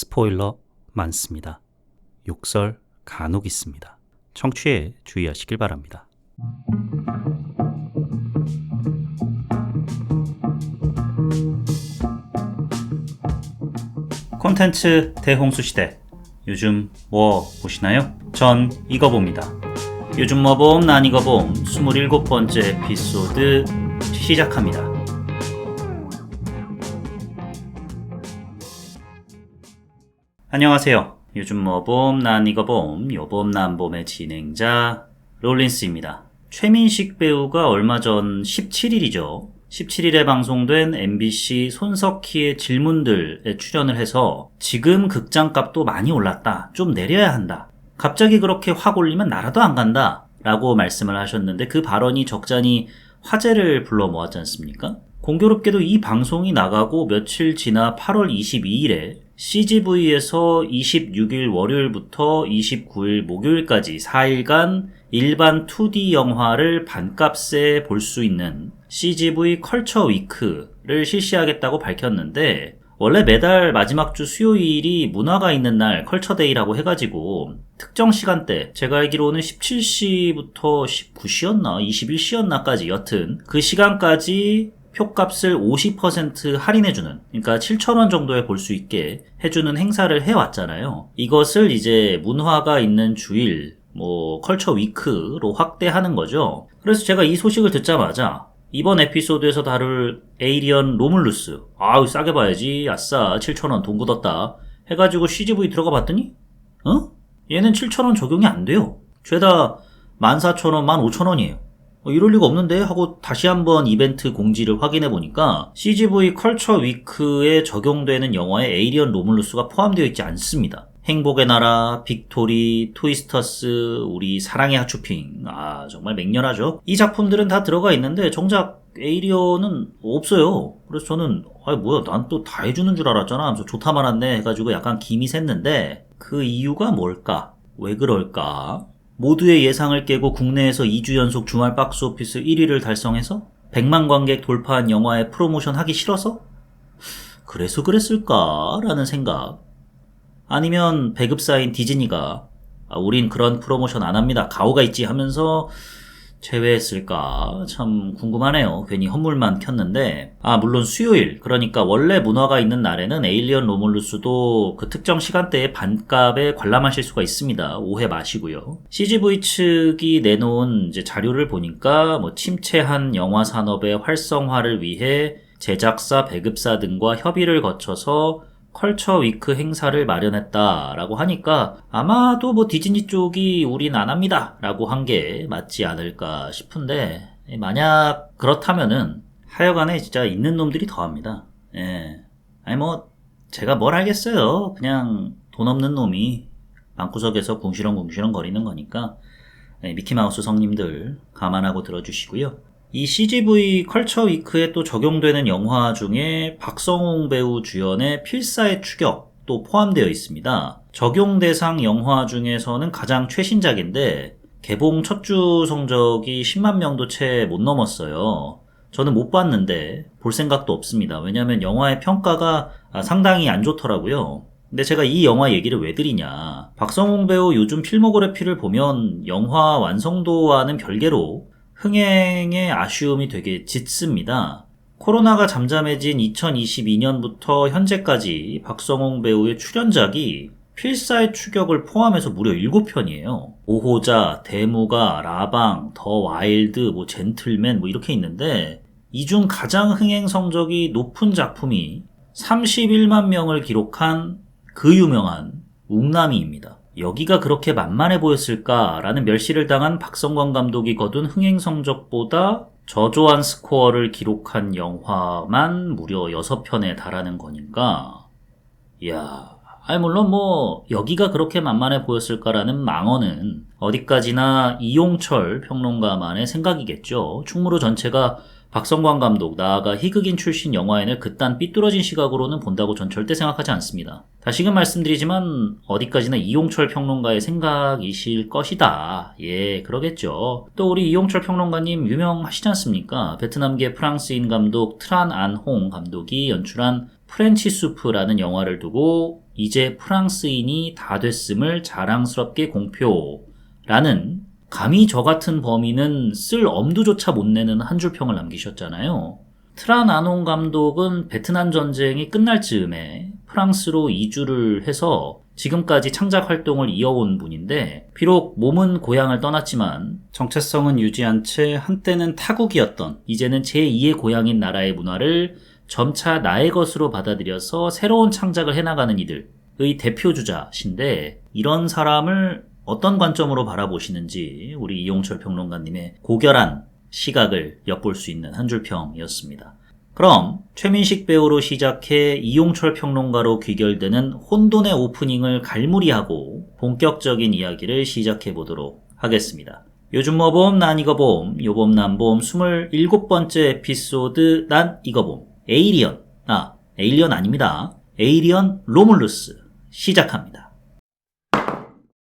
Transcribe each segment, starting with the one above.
스포일러 많습니다. 욕설 간혹 있습니다. 청취에 주의하시길 바랍니다. 콘텐츠 대홍수시대, 요즘 뭐 보시나요? 전 이거 봅니다. 요즘 뭐 봄, 난 이거 봄 27번째 에피소드 시작합니다. 안녕하세요. 요즘 뭐 봄, 난 이거 봄, 요봄 난 봄의 진행자 롤린스입니다. 최민식 배우가 얼마 전 17일이죠. 17일에 방송된 MBC 손석희의 질문들에 출연을 해서 지금 극장값도 많이 올랐다. 좀 내려야 한다. 갑자기 그렇게 확 올리면 나라도 안 간다. 라고 말씀을 하셨는데 그 발언이 적잖이 화제를 불러 모았지 않습니까? 공교롭게도 이 방송이 나가고 며칠 지나 8월 22일에 CGV에서 26일 월요일부터 29일 목요일까지 4일간 일반 2D 영화를 반값에 볼 수 있는 CGV 컬처 위크를 실시하겠다고 밝혔는데, 원래 매달 마지막 주 수요일이 문화가 있는 날 컬처데이라고 해가지고 특정 시간대, 제가 알기로는 17시부터 19시였나 21시였나까지 여튼 그 시간까지 표값을 50% 할인해주는, 그러니까 7,000원 정도에 볼 수 있게 해주는 행사를 해왔잖아요. 이것을 이제 문화가 있는 주일, 컬처 위크로 확대하는 거죠. 그래서 제가 이 소식을 듣자마자 이번 에피소드에서 다룰 에이리언 로뮬루스, 아우 싸게 봐야지, 아싸 7,000원 돈 굳었다 해가지고 CGV 들어가 봤더니 얘는 7,000원 적용이 안 돼요. 죄다 14,000원, 15,000원이에요. 이럴 리가 없는데 하고 다시 한번 이벤트 공지를 확인해 보니까 CGV 컬처 위크에 적용되는 영화에 에이리언 로뮬루스가 포함되어 있지 않습니다. 행복의 나라, 빅토리, 트위스터스, 우리 사랑의 하츄핑, 정말 맹렬하죠. 이 작품들은 다 들어가 있는데 정작 에이리언은 없어요. 그래서 저는 난 또 다 해주는 줄 알았잖아 하면서 좋다 말았네 해가지고 약간 김이 샜는데, 그 이유가 뭘까? 왜 그럴까? 모두의 예상을 깨고 국내에서 2주 연속 주말 박스오피스 1위를 달성해서 100만 관객 돌파한 영화에 프로모션 하기 싫어서? 그래서 그랬을까라는 생각. 아니면 배급사인 디즈니가 우린 그런 프로모션 안 합니다, 가오가 있지 하면서 제외했을까? 참 궁금하네요. 괜히 헛물만 켰는데, 물론 수요일, 그러니까 원래 문화가 있는 날에는 에일리언 로뮬루스도 그 특정 시간대에 반값에 관람하실 수가 있습니다. 오해 마시고요. CGV 측이 내놓은 이제 자료를 보니까 침체한 영화 산업의 활성화를 위해 제작사, 배급사 등과 협의를 거쳐서 컬처 위크 행사를 마련했다라고 하니까 아마도 디즈니 쪽이 우린 안 합니다 라고 한 게 맞지 않을까 싶은데, 만약 그렇다면은 하여간에 진짜 있는 놈들이 더 합니다. 제가 뭘 알겠어요. 그냥 돈 없는 놈이 방구석에서 궁시렁궁시렁 거리는 거니까 미키마우스 성님들 감안하고 들어주시고요. 이 CGV 컬처 위크에 또 적용되는 영화 중에 박성웅 배우 주연의 필사의 추격도 포함되어 있습니다. 적용 대상 영화 중에서는 가장 최신작인데 개봉 첫 주 성적이 10만 명도 채 못 넘었어요. 저는 못 봤는데 볼 생각도 없습니다. 왜냐하면 영화의 평가가 상당히 안 좋더라고요. 근데 제가 이 영화 얘기를 왜 드리냐, 박성웅 배우 요즘 필모그래피를 보면 영화 완성도와는 별개로 흥행의 아쉬움이 되게 짙습니다. 코로나가 잠잠해진 2022년부터 현재까지 박성웅 배우의 출연작이 필사의 추격을 포함해서 무려 7편이에요. 오호자, 대무가, 라방, 더 와일드, 젠틀맨 이렇게 있는데, 이 중 가장 흥행 성적이 높은 작품이 31만 명을 기록한 그 유명한 웅남이입니다. 여기가 그렇게 만만해 보였을까라는 멸시를 당한 박성광 감독이 거둔 흥행 성적보다 저조한 스코어를 기록한 영화만 무려 6편에 달하는 거니까, 물론 여기가 그렇게 만만해 보였을까라는 망언은 어디까지나 이용철 평론가만의 생각이겠죠. 충무로 전체가 박성광 감독, 나아가 희극인 출신 영화인을 그딴 삐뚤어진 시각으로는 본다고 전 절대 생각하지 않습니다. 다시금 말씀드리지만 어디까지나 이용철 평론가의 생각이실 것이다. 그러겠죠. 또 우리 이용철 평론가님 유명하시지 않습니까? 베트남계 프랑스인 감독 트란 안 홍 감독이 연출한 프렌치 수프라는 영화를 두고 이제 프랑스인이 다 됐음을 자랑스럽게 공표라는, 감히 저 같은 범인은 쓸 엄두조차 못 내는 한 줄 평을 남기셨잖아요. 트란 아논 감독은 베트남 전쟁이 끝날 즈음에 프랑스로 이주를 해서 지금까지 창작 활동을 이어온 분인데, 비록 몸은 고향을 떠났지만 정체성은 유지한 채 한때는 타국이었던, 이제는 제2의 고향인 나라의 문화를 점차 나의 것으로 받아들여서 새로운 창작을 해나가는 이들의 대표주자신데, 이런 사람을 어떤 관점으로 바라보시는지 우리 이용철 평론가님의 고결한 시각을 엿볼 수 있는 한 줄 평이었습니다. 그럼 최민식 배우로 시작해 이용철 평론가로 귀결되는 혼돈의 오프닝을 갈무리하고 본격적인 이야기를 시작해 보도록 하겠습니다. 요즘 뭐 봄, 난 이거 봄, 요봄 난 봄 27번째 에피소드 난 이거 봄. 에이리언, 에일리언 아닙니다. 에이리언 로물루스 시작합니다.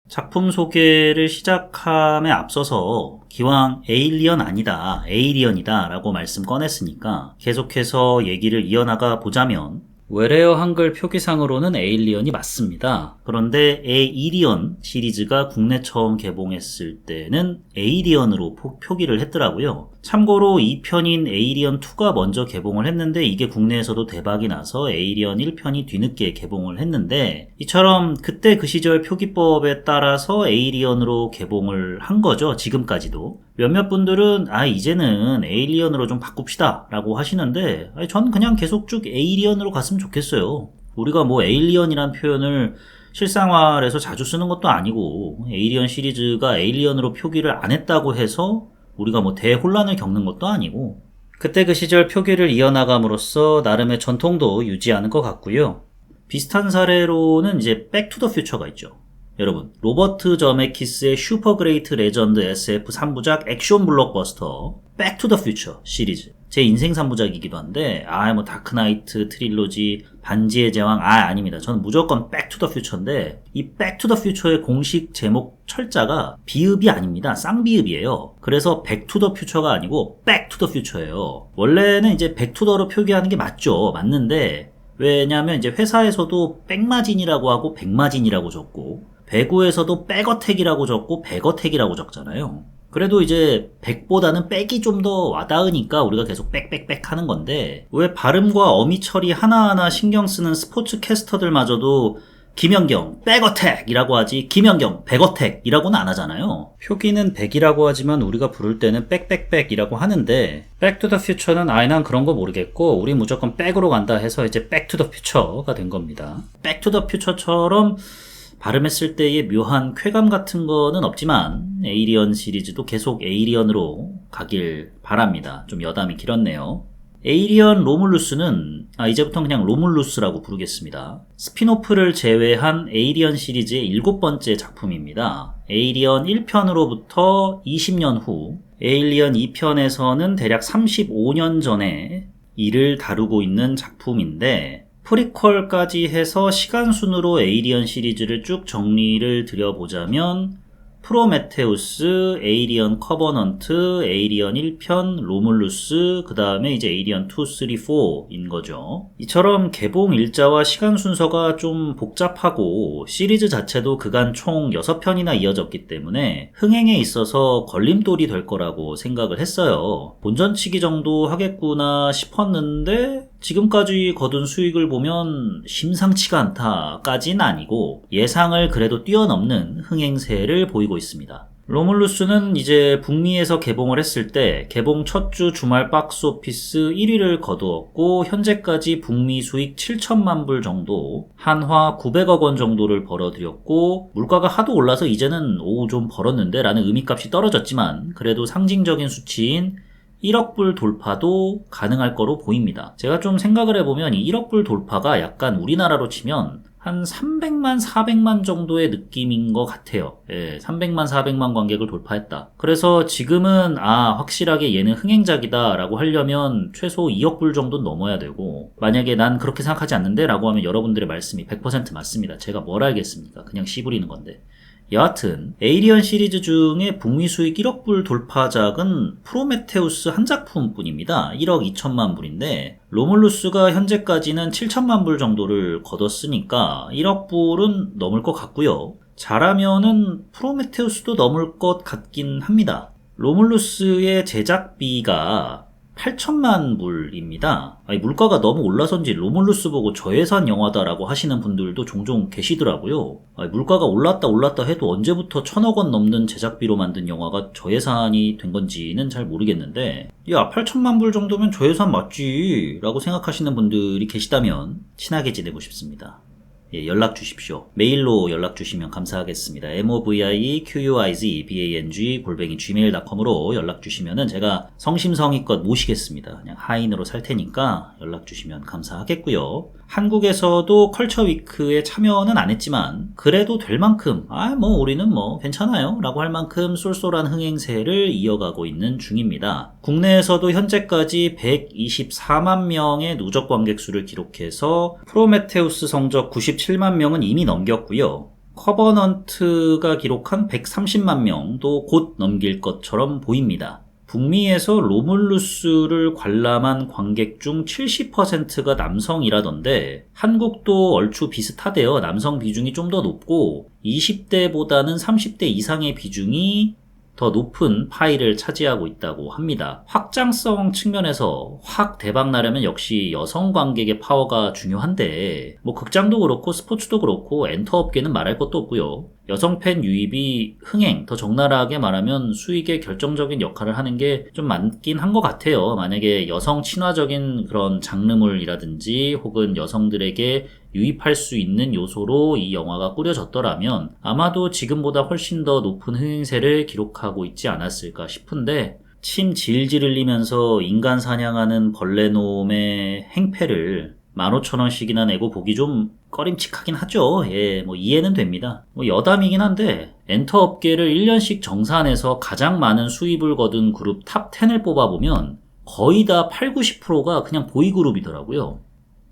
작품 소개를 시작함에 앞서서 기왕 에일리언 아니다, 에이리언이다 라고 말씀 꺼냈으니까 계속해서 얘기를 이어나가 보자면, 외래어 한글 표기상으로는 에일리언이 맞습니다. 그런데 에이리언 시리즈가 국내 처음 개봉했을 때는 에이리언으로 표기를 했더라고요. 참고로 2편인 에이리언2가 먼저 개봉을 했는데 이게 국내에서도 대박이 나서 에이리언 1편이 뒤늦게 개봉을 했는데, 이처럼 그때 그 시절 표기법에 따라서 에이리언으로 개봉을 한 거죠. 지금까지도. 몇몇 분들은 이제는 에일리언으로 좀 바꿉시다 라고 하시는데, 전 그냥 계속 쭉 에이리언으로 갔으면 좋겠어요. 우리가 뭐 에일리언이란 표현을 실생활에서 자주 쓰는 것도 아니고, 에이리언 시리즈가 에일리언으로 표기를 안 했다고 해서 우리가 뭐 대혼란을 겪는 것도 아니고, 그때 그 시절 표기를 이어나감으로써 나름의 전통도 유지하는 것 같고요. 비슷한 사례로는 이제 백투더퓨처가 있죠. 여러분, 로버트 저메키스의 슈퍼 그레이트 레전드 SF 3부작 액션 블록버스터 백투더퓨처 시리즈, 제 인생 3부작이기도 한데, 뭐 다크나이트 트릴로지, 반지의 제왕, 아닙니다. 저는 무조건 백투더퓨처인데, 이 백투더퓨처의 공식 제목 철자가 비읍이 아닙니다. 쌍비읍이에요. 그래서 백투더퓨처가 아니고 백투더퓨처예요. 원래는 이제 백투더로 표기하는 게 맞는데, 왜냐면 이제 회사에서도 백마진이라고 하고 백마진이라고 적고, 배구에서도 백어택이라고 적고 백어택이라고 적잖아요. 그래도 이제 백보다는 백이 좀 더 와닿으니까 우리가 계속 백백백 하는 건데, 왜 발음과 어미 처리 하나하나 신경 쓰는 스포츠 캐스터들마저도 김연경 백어택이라고 하지 김연경 백어택이라고는 안 하잖아요. 표기는 백이라고 하지만 우리가 부를 때는 백백백이라고 하는데, 백투더퓨처는 난 그런 거 모르겠고 우리 무조건 백으로 간다 해서 이제 백투더퓨처가 된 겁니다. 백투더퓨처처럼 발음했을 때의 묘한 쾌감 같은 거는 없지만 에이리언 시리즈도 계속 에이리언으로 가길 바랍니다. 좀 여담이 길었네요. 에이리언 로물루스는 이제부터 그냥 로물루스라고 부르겠습니다. 스피노프를 제외한 에이리언 시리즈의 7번째 작품입니다. 에이리언 1편으로부터 20년 후, 에일리언 2편에서는 대략 35년 전에 이를 다루고 있는 작품인데, 프리퀄까지 해서 시간순으로 에이리언 시리즈를 쭉 정리를 드려보자면, 프로메테우스, 에이리언 커버넌트, 에이리언 1편, 로물루스, 그 다음에 이제 에이리언 2, 3, 4인 거죠. 이처럼 개봉 일자와 시간 순서가 좀 복잡하고 시리즈 자체도 그간 총 6편이나 이어졌기 때문에 흥행에 있어서 걸림돌이 될 거라고 생각을 했어요. 본전치기 정도 하겠구나 싶었는데 지금까지 거둔 수익을 보면 심상치가 않다까지는 아니고 예상을 그래도 뛰어넘는 흥행세를 보이고 있습니다. 로물루스는 이제 북미에서 개봉을 했을 때 개봉 첫 주 주말 박스오피스 1위를 거두었고, 현재까지 북미 수익 7천만 불 정도, 한화 900억 원 정도를 벌어들였고, 물가가 하도 올라서 이제는 좀 벌었는데 라는 의미값이 떨어졌지만 그래도 상징적인 수치인 1억 불 돌파도 가능할 거로 보입니다. 제가 좀 생각을 해보면 이 1억 불 돌파가 약간 우리나라로 치면 한 300만, 400만 정도의 느낌인 것 같아요. 300만, 400만 관객을 돌파했다. 그래서 지금은 확실하게 얘는 흥행작이다 라고 하려면 최소 2억 불 정도는 넘어야 되고, 만약에 난 그렇게 생각하지 않는데 라고 하면 여러분들의 말씀이 100% 맞습니다. 제가 뭘 알겠습니까? 그냥 씨 부리는 건데. 여하튼 에이리언 시리즈 중에 북미 수익 1억 불 돌파작은 프로메테우스 한 작품뿐입니다. 1억 2천만 불인데 로물루스가 현재까지는 7천만 불 정도를 거뒀으니까 1억 불은 넘을 것 같고요. 잘하면은 프로메테우스도 넘을 것 같긴 합니다. 로물루스의 제작비가 8천만 불입니다. 아니, 물가가 너무 올라서인지 로물루스 보고 저예산 영화다라고 하시는 분들도 종종 계시더라고요. 아니, 물가가 올랐다 해도 언제부터 1,000억 원 넘는 제작비로 만든 영화가 저예산이 된 건지는 잘 모르겠는데, 야, 8천만 불 정도면 저예산 맞지 라고 생각하시는 분들이 계시다면 친하게 지내고 싶습니다. 예, 연락 주십시오. 메일로 연락 주시면 감사하겠습니다. moviquiz@gmail.com으로 연락 주시면은 제가 성심성의껏 모시겠습니다. 그냥 하인으로 살 테니까 연락 주시면 감사하겠고요. 한국에서도 컬처 위크에 참여는 안 했지만 그래도 될 만큼 우리는 괜찮아요 라고 할 만큼 쏠쏠한 흥행세를 이어가고 있는 중입니다. 국내에서도 현재까지 124만 명의 누적 관객 수를 기록해서 프로메테우스 성적 97만 명은 이미 넘겼고요. 커버넌트가 기록한 130만 명도 곧 넘길 것처럼 보입니다. 북미에서 로물루스를 관람한 관객 중 70%가 남성이라던데 한국도 얼추 비슷하대요. 남성 비중이 좀 더 높고 20대보다는 30대 이상의 비중이 더 높은 파이를 차지하고 있다고 합니다. 확장성 측면에서 확 대박 나려면 역시 여성 관객의 파워가 중요한데 극장도 그렇고 스포츠도 그렇고 엔터업계는 말할 것도 없고요. 여성 팬 유입이 더 적나라하게 말하면 수익에 결정적인 역할을 하는 게 좀 많긴 한 것 같아요. 만약에 여성 친화적인 그런 장르물이라든지 혹은 여성들에게 유입할 수 있는 요소로 이 영화가 꾸려졌더라면 아마도 지금보다 훨씬 더 높은 흥행세를 기록하고 있지 않았을까 싶은데 침 질질 흘리면서 인간 사냥하는 벌레놈의 행패를 15,000원씩이나 내고 보기 좀 꺼림칙하긴 하죠. 예, 이해는 됩니다. 여담이긴 한데 엔터 업계를 1년씩 정산해서 가장 많은 수입을 거둔 그룹 탑 10을 뽑아보면 거의 다 8, 90%가 그냥 보이그룹이더라고요.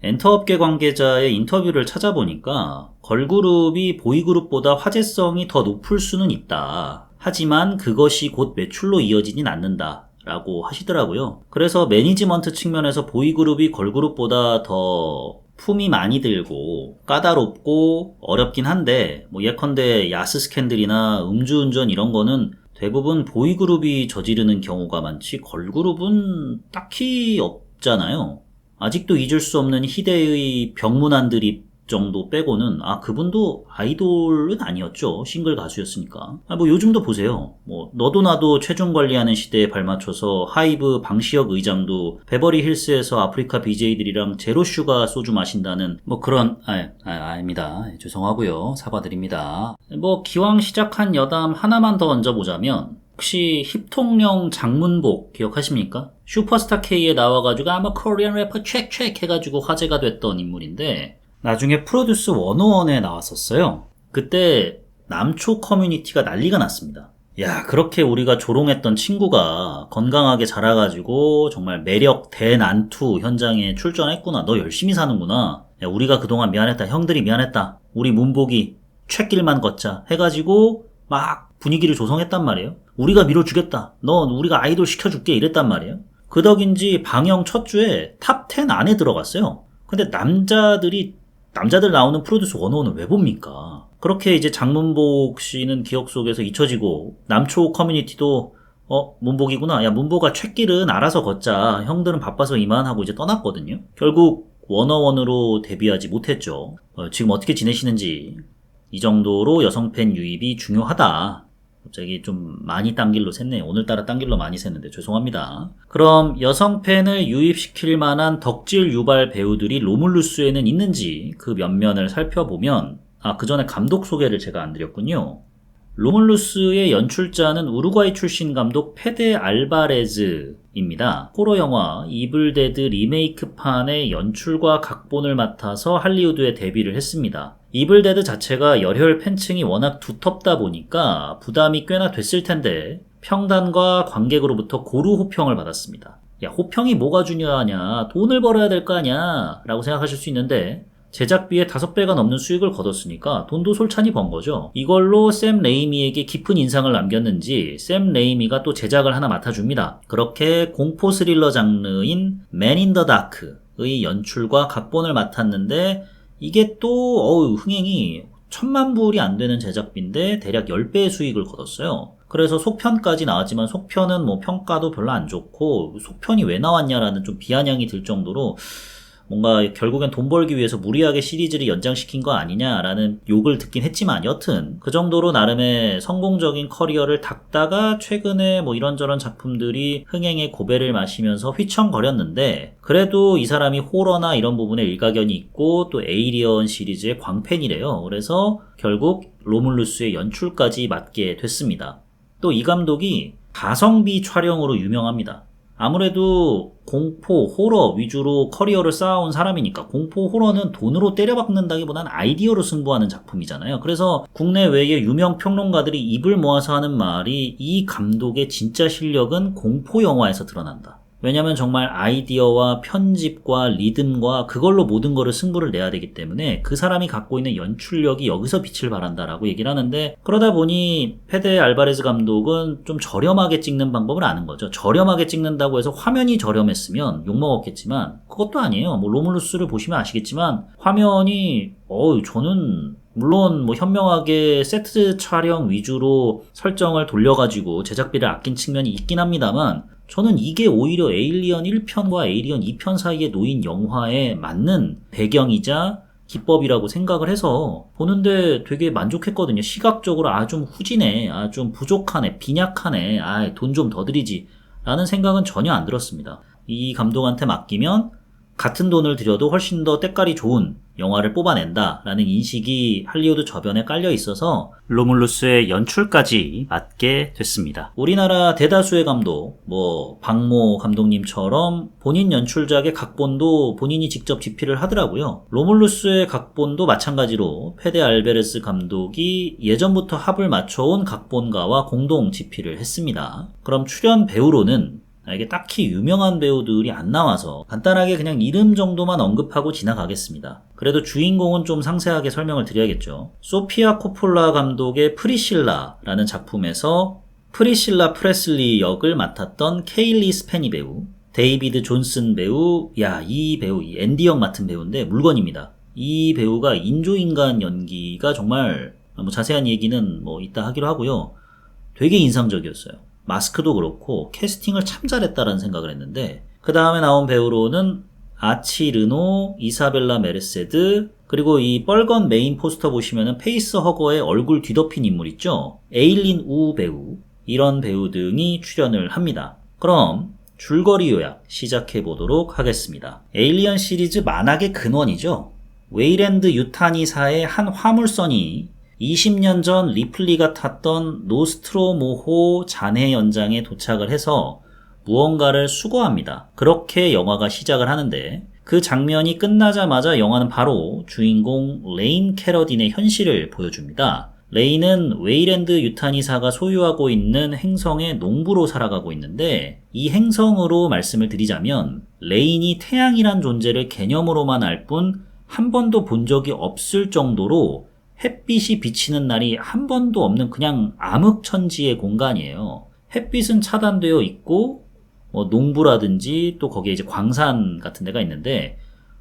엔터업계 관계자의 인터뷰를 찾아보니까 걸그룹이 보이그룹보다 화제성이 더 높을 수는 있다. 하지만 그것이 곧 매출로 이어지진 않는다. 라고 하시더라고요. 그래서 매니지먼트 측면에서 보이그룹이 걸그룹보다 더 품이 많이 들고 까다롭고 어렵긴 한데 예컨대 야스 스캔들이나 음주운전 이런 거는 대부분 보이그룹이 저지르는 경우가 많지 걸그룹은 딱히 없잖아요. 아직도 잊을 수 없는 희대의 병문안 드립 정도 빼고는 그분도 아이돌은 아니었죠. 싱글 가수였으니까. 요즘도 보세요. 너도 나도 체중 관리하는 시대에 발맞춰서 하이브 방시혁 의장도 베버리 힐스에서 아프리카 BJ들이랑 제로슈가 소주 마신다는 그런 아닙니다. 죄송하고요. 사과드립니다. 기왕 시작한 여담 하나만 더 얹어보자면 혹시 힙통령 장문복 기억하십니까? 슈퍼스타 K에 나와가지고 코리안 래퍼 책 해가지고 화제가 됐던 인물인데 나중에 프로듀스 101에 나왔었어요. 그때 남초 커뮤니티가 난리가 났습니다. 야, 그렇게 우리가 조롱했던 친구가 건강하게 자라가지고 정말 매력 대난투 현장에 출전했구나. 너 열심히 사는구나. 야, 우리가 그동안 미안했다. 형들이 미안했다. 우리 문복이 촵길만 걷자 해가지고 막 분위기를 조성했단 말이에요. 우리가 밀어주겠다. 넌 우리가 아이돌 시켜줄게 이랬단 말이에요. 그 덕인지 방영 첫 주에 탑 10 안에 들어갔어요. 근데 남자들 나오는 프로듀스 101은 왜 봅니까? 그렇게 이제 장문복 씨는 기억 속에서 잊혀지고 남초 커뮤니티도 문복이구나. 야, 문복아 촵길은 알아서 걷자. 형들은 바빠서 이만하고 이제 떠났거든요. 결국 101으로 데뷔하지 못했죠. 지금 어떻게 지내시는지 이 정도로 여성 팬 유입이 중요하다. 갑자기 좀 많이 딴 길로 샜네요. 오늘따라 딴 길로 많이 샜는데 죄송합니다. 그럼 여성 팬을 유입시킬 만한 덕질 유발 배우들이 로물루스에는 있는지 그 면면을 살펴보면 그 전에 감독 소개를 제가 안 드렸군요. 로물루스의 연출자는 우루과이 출신 감독 페데 알바레즈입니다. 호러 영화 이블데드 리메이크판의 연출과 각본을 맡아서 할리우드에 데뷔를 했습니다. 이블데드 자체가 열혈 팬층이 워낙 두텁다 보니까 부담이 꽤나 됐을 텐데 평단과 관객으로부터 고루 호평을 받았습니다. 야, 호평이 뭐가 중요하냐? 돈을 벌어야 될 거 아냐? 라고 생각하실 수 있는데 제작비의 5배가 넘는 수익을 거뒀으니까 돈도 솔찬히 번 거죠. 이걸로 샘 레이미에게 깊은 인상을 남겼는지 샘 레이미가 또 제작을 하나 맡아줍니다. 그렇게 공포 스릴러 장르인 맨 인 더 다크의 연출과 각본을 맡았는데 이게 또 흥행이 1000만 불이 안 되는 제작비인데 대략 10배의 수익을 거뒀어요. 그래서 속편까지 나왔지만 속편은 뭐 평가도 별로 안 좋고 속편이 왜 나왔냐라는 좀 비아냥이 들 정도로 뭔가 결국엔 돈 벌기 위해서 무리하게 시리즈를 연장시킨 거 아니냐라는 욕을 듣긴 했지만 여튼 그 정도로 나름의 성공적인 커리어를 닦다가 최근에 뭐 이런저런 작품들이 흥행의 고배를 마시면서 휘청거렸는데 그래도 이 사람이 호러나 이런 부분에 일가견이 있고 또 에이리언 시리즈의 광팬이래요. 그래서 결국 로물루스의 연출까지 맡게 됐습니다. 또 이 감독이 가성비 촬영으로 유명합니다. 아무래도 공포, 호러 위주로 커리어를 쌓아온 사람이니까 공포, 호러는 돈으로 때려박는다기보다는 아이디어로 승부하는 작품이잖아요. 그래서 국내외의 유명 평론가들이 입을 모아서 하는 말이 이 감독의 진짜 실력은 공포 영화에서 드러난다. 왜냐면 정말 아이디어와 편집과 리듬과 그걸로 모든 거를 승부를 내야 되기 때문에 그 사람이 갖고 있는 연출력이 여기서 빛을 발한다라고 얘기를 하는데 그러다 보니 페데 알바레스 감독은 좀 저렴하게 찍는 방법을 아는 거죠. 저렴하게 찍는다고 해서 화면이 저렴했으면 욕먹었겠지만 그것도 아니에요. 뭐 로물루스를 보시면 아시겠지만 화면이 저는 물론 뭐 현명하게 세트 촬영 위주로 설정을 돌려가지고 제작비를 아낀 측면이 있긴 합니다만 저는 이게 오히려 에일리언 1편과 에일리언 2편 사이에 놓인 영화에 맞는 배경이자 기법이라고 생각을 해서 보는데 되게 만족했거든요. 시각적으로 좀 후지네, 좀 부족하네, 빈약하네, 돈 좀 더 들이지 라는 생각은 전혀 안 들었습니다. 이 감독한테 맡기면 같은 돈을 들여도 훨씬 더 때깔이 좋은 영화를 뽑아낸다라는 인식이 할리우드 저변에 깔려 있어서 로물루스의 연출까지 맡게 됐습니다. 우리나라 대다수의 감독, 박모 감독님처럼 본인 연출작의 각본도 본인이 직접 집필을 하더라고요. 로물루스의 각본도 마찬가지로 페데 알베레스 감독이 예전부터 합을 맞춰온 각본가와 공동 집필을 했습니다. 그럼 출연 배우로는 이게 딱히 유명한 배우들이 안 나와서 간단하게 그냥 이름 정도만 언급하고 지나가겠습니다. 그래도 주인공은 좀 상세하게 설명을 드려야겠죠. 소피아 코폴라 감독의 프리실라라는 작품에서 프리실라 프레슬리 역을 맡았던 케일리 스페니 배우, 데이비드 존슨 배우, 이 배우, 이 앤디 역 맡은 배우인데 물건입니다. 이 배우가 인조인간 연기가 정말 자세한 얘기는 이따 하기로 하고요. 되게 인상적이었어요. 마스크도 그렇고 캐스팅을 참 잘했다라는 생각을 했는데 그 다음에 나온 배우로는 아치 르노, 이사벨라 메르세드 그리고 이 빨간 메인 포스터 보시면은 페이스 허거의 얼굴 뒤덮인 인물 있죠? 에일린 우 배우 이런 배우 등이 출연을 합니다. 그럼 줄거리 요약 시작해보도록 하겠습니다. 에일리언 시리즈 만악의 근원이죠. 웨이랜드 유타니사의 한 화물선이 20년 전 리플리가 탔던 노스트로모호 잔해 연장에 도착을 해서 무언가를 수거합니다. 그렇게 영화가 시작을 하는데 그 장면이 끝나자마자 영화는 바로 주인공 레인 캐러딘의 현실을 보여줍니다. 레인은 웨이랜드 유타니사가 소유하고 있는 행성의 농부로 살아가고 있는데 이 행성으로 말씀을 드리자면 레인이 태양이란 존재를 개념으로만 알 뿐 한 번도 본 적이 없을 정도로 햇빛이 비치는 날이 한 번도 없는 그냥 암흑천지의 공간이에요. 햇빛은 차단되어 있고 농부라든지 또 거기에 이제 광산 같은 데가 있는데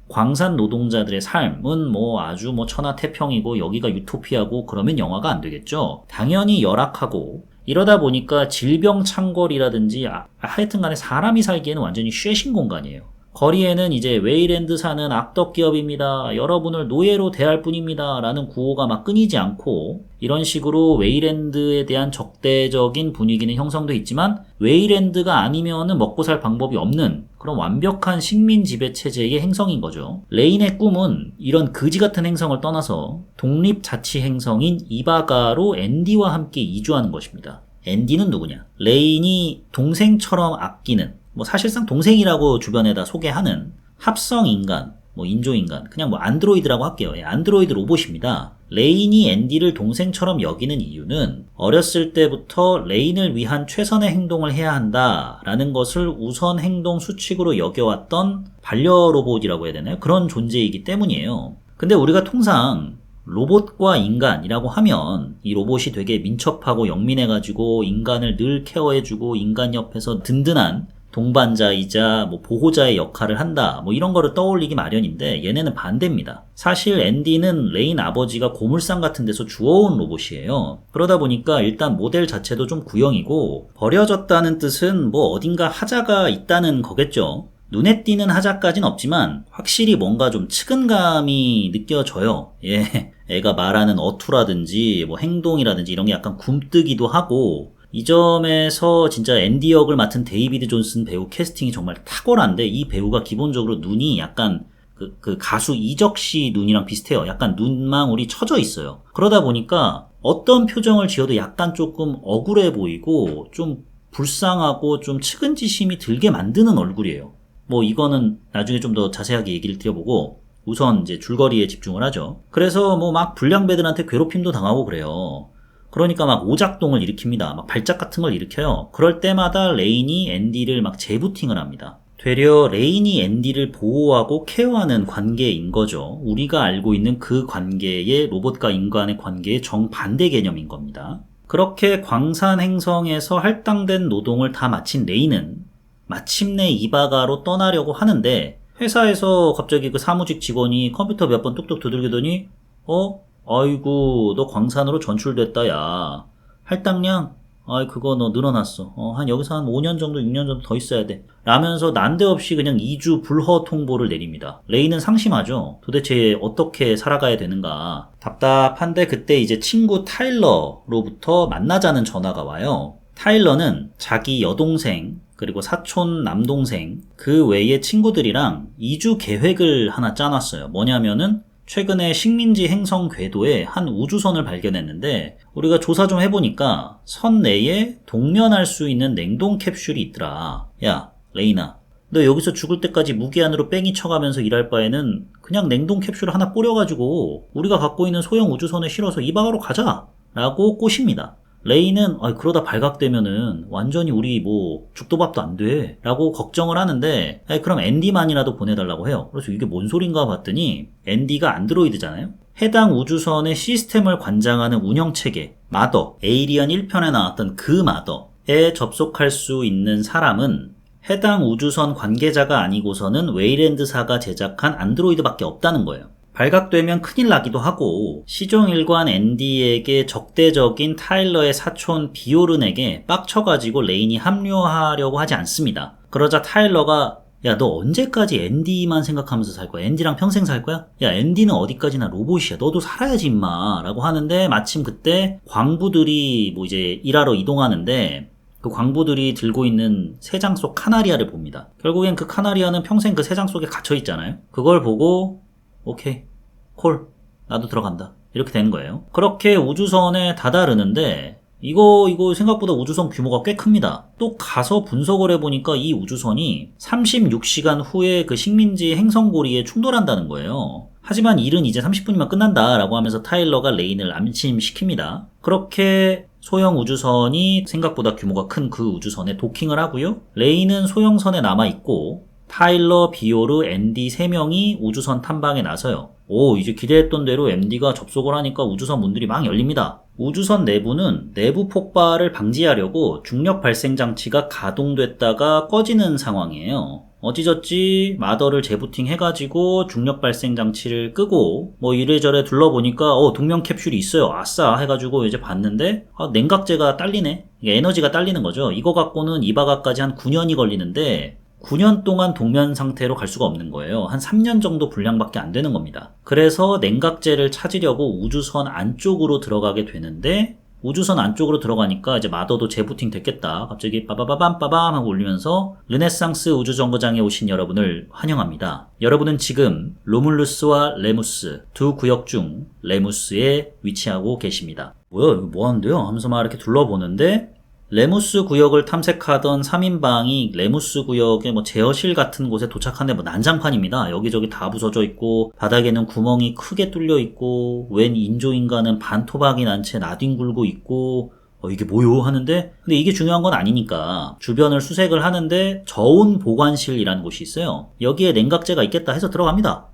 광산 노동자들의 삶은 아주 천하태평이고 여기가 유토피아고 그러면 영화가 안 되겠죠. 당연히 열악하고 이러다 보니까 질병창궐이라든지 하여튼 간에 사람이 살기에는 완전히 쉐신 공간이에요. 거리에는 이제 웨이랜드 사는 악덕 기업입니다. 여러분을 노예로 대할 뿐입니다. 라는 구호가 막 끊이지 않고 이런 식으로 웨이랜드에 대한 적대적인 분위기는 형성돼 있지만 웨이랜드가 아니면은 먹고 살 방법이 없는 그런 완벽한 식민 지배 체제의 행성인 거죠. 레인의 꿈은 이런 그지 같은 행성을 떠나서 독립자치 행성인 이바가로 앤디와 함께 이주하는 것입니다. 앤디는 누구냐? 레인이 동생처럼 아끼는 사실상 동생이라고 주변에다 소개하는 합성인간, 인조인간, 그냥 안드로이드라고 할게요. 안드로이드 로봇입니다. 레인이 앤디를 동생처럼 여기는 이유는 어렸을 때부터 레인을 위한 최선의 행동을 해야 한다라는 것을 우선 행동 수칙으로 여겨왔던 반려로봇이라고 해야 되나요? 그런 존재이기 때문이에요. 근데 우리가 통상 로봇과 인간이라고 하면 이 로봇이 되게 민첩하고 영민해가지고 인간을 늘 케어해주고 인간 옆에서 든든한 동반자이자 뭐 보호자의 역할을 한다 뭐 이런 거를 떠올리기 마련인데 얘네는 반대입니다. 사실 앤디는 레인 아버지가 고물상 같은 데서 주워온 로봇이에요. 그러다 보니까 일단 모델 자체도 좀 구형이고 버려졌다는 뜻은 뭐 어딘가 하자가 있다는 거겠죠. 눈에 띄는 하자까진 없지만 확실히 뭔가 좀 측은감이 느껴져요. 예, 애가 말하는 어투라든지 뭐 행동이라든지 이런 게 약간 굼뜨기도 하고 이 점에서 진짜 앤디 역을 맡은 데이비드 존슨 배우 캐스팅이 정말 탁월한데 이 배우가 기본적으로 눈이 약간 그 가수 이적 씨 눈이랑 비슷해요. 약간 눈망울이 처져 있어요. 그러다 보니까 어떤 표정을 지어도 약간 조금 억울해 보이고 좀 불쌍하고 좀 측은지심이 들게 만드는 얼굴이에요. 뭐 이거는 나중에 좀 더 자세하게 얘기를 드려보고 우선 이제 줄거리에 집중을 하죠. 그래서 뭐 막 불량배들한테 괴롭힘도 당하고 그래요. 그러니까 막 오작동을 일으킵니다. 막 발작 같은 걸 일으켜요. 그럴 때마다 레인이 앤디를 막 재부팅을 합니다. 되려 레인이 앤디를 보호하고 케어하는 관계인 거죠. 우리가 알고 있는 그 관계의 로봇과 인간의 관계의 정반대 개념인 겁니다. 그렇게 광산 행성에서 할당된 노동을 다 마친 레인은 마침내 이바가로 떠나려고 하는데 회사에서 갑자기 그 사무직 직원이 컴퓨터 몇 번 뚝뚝 두들기더니 아이고 너 광산으로 전출됐다 야. 할당량? 아이 그거 너 늘어났어. 한 여기서 한 5년 정도 6년 정도 더 있어야 돼. 라면서 난데없이 그냥 2주 불허 통보를 내립니다. 레이는 상심하죠. 도대체 어떻게 살아가야 되는가. 답답한데 그때 이제 친구 타일러로부터 만나자는 전화가 와요. 타일러는 자기 여동생 그리고 사촌 남동생 그 외의 친구들이랑 2주 계획을 하나 짜놨어요. 뭐냐면은 최근에 식민지 행성 궤도에 한 우주선을 발견했는데 우리가 조사 좀 해보니까 선 내에 동면할 수 있는 냉동 캡슐이 있더라. 야, 레이나, 너 여기서 죽을 때까지 무기한으로 뺑이 쳐가면서 일할 바에는 그냥 냉동 캡슐 하나 뿌려가지고 우리가 갖고 있는 소형 우주선에 실어서 이방으로 가자! 라고 꼬십니다. 레이는 그러다 발각되면은 완전히 우리 뭐 죽도 밥도 안 돼 라고 걱정을 하는데 그럼 앤디만이라도 보내달라고 해요. 그래서 이게 뭔 소린가 봤더니 앤디가 안드로이드잖아요. 해당 우주선의 시스템을 관장하는 운영체계 마더, 에이리언 1편에 나왔던 그 마더에 접속할 수 있는 사람은 해당 우주선 관계자가 아니고서는 웨이랜드사가 제작한 안드로이드밖에 없다는 거예요. 발각되면 큰일 나기도 하고 시종일관 앤디에게 적대적인 타일러의 사촌 비오른에게 빡쳐가지고 레인이 합류하려고 하지 않습니다. 그러자 타일러가 야, 너 언제까지 앤디만 생각하면서 살 거야? 앤디랑 평생 살 거야? 야, 앤디는 어디까지나 로봇이야. 너도 살아야지 임마 라고 하는데 마침 그때 광부들이 뭐 이제 일하러 이동하는데 그 광부들이 들고 있는 새장 속 카나리아를 봅니다. 결국엔 그 카나리아는 평생 그 새장 속에 갇혀 있잖아요. 그걸 보고 오케이, 콜, 나도 들어간다. 이렇게 되는 거예요. 그렇게 우주선에 다다르는데 이거 생각보다 우주선 규모가 꽤 큽니다. 또 가서 분석을 해보니까 이 우주선이 36시간 후에 그 식민지 행성고리에 충돌한다는 거예요. 하지만 일은 이제 30분이면 끝난다 라고 하면서 타일러가 레인을 안심시킵니다. 그렇게 소형 우주선이 생각보다 규모가 큰 그 우주선에 도킹을 하고요. 레인은 소형선에 남아있고 타일러, 비오르, 앤디 3명이 우주선 탐방에 나서요. 이제 기대했던 대로 앤디가 접속을 하니까 우주선 문들이 막 열립니다. 우주선 내부는 내부 폭발을 방지하려고 중력 발생 장치가 가동됐다가 꺼지는 상황이에요. 어찌저찌 마더를 재부팅 해가지고 중력 발생 장치를 끄고 뭐 이래저래 둘러보니까 동면 캡슐이 있어요. 아싸 해가지고 이제 봤는데 냉각제가 딸리네. 이게 에너지가 딸리는 거죠. 이거 갖고는 이바가까지 한 9년이 걸리는데 9년 동안 동면 상태로 갈 수가 없는 거예요. 한 3년 정도 분량밖에 안 되는 겁니다. 그래서 냉각제를 찾으려고 우주선 안쪽으로 들어가게 되는데 우주선 안쪽으로 들어가니까 이제 마더도 재부팅 됐겠다. 갑자기 빠바바밤 하고 울리면서 르네상스 우주정거장에 오신 여러분을 환영합니다. 여러분은 지금 로물루스와 레무스 두 구역 중 레무스에 위치하고 계십니다. 뭐야 이거 뭐하는데요? 하면서 막 이렇게 둘러보는데 레무스 구역을 탐색하던 3인방이 레무스 구역의 뭐 제어실 같은 곳에 도착한데 뭐 난장판입니다. 여기저기 다 부서져 있고 바닥에는 구멍이 크게 뚫려 있고 웬 인조인간은 반토막이 난 채 나뒹굴고 있고 이게 뭐요? 하는데 근데 이게 중요한 건 아니니까 주변을 수색을 하는데 저온 보관실이라는 곳이 있어요. 여기에 냉각제가 있겠다 해서 들어갑니다.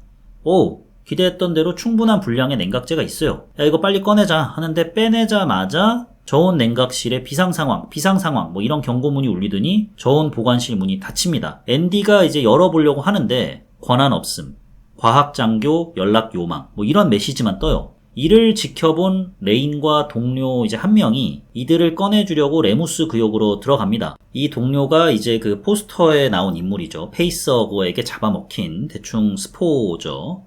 기대했던 대로 충분한 분량의 냉각제가 있어요. 야, 이거 빨리 꺼내자 하는데 빼내자마자 저온 냉각실의 비상 상황 뭐 이런 경고문이 울리더니 저온 보관실 문이 닫힙니다. 앤디가 이제 열어보려고 하는데 권한 없음, 과학 장교, 연락 요망 뭐 이런 메시지만 떠요. 이를 지켜본 레인과 동료 이제 한 명이 이들을 꺼내주려고 레무스 구역으로 들어갑니다. 이 동료가 이제 그 포스터에 나온 인물이죠. 페이서거에게 잡아먹힌 대충 스포죠.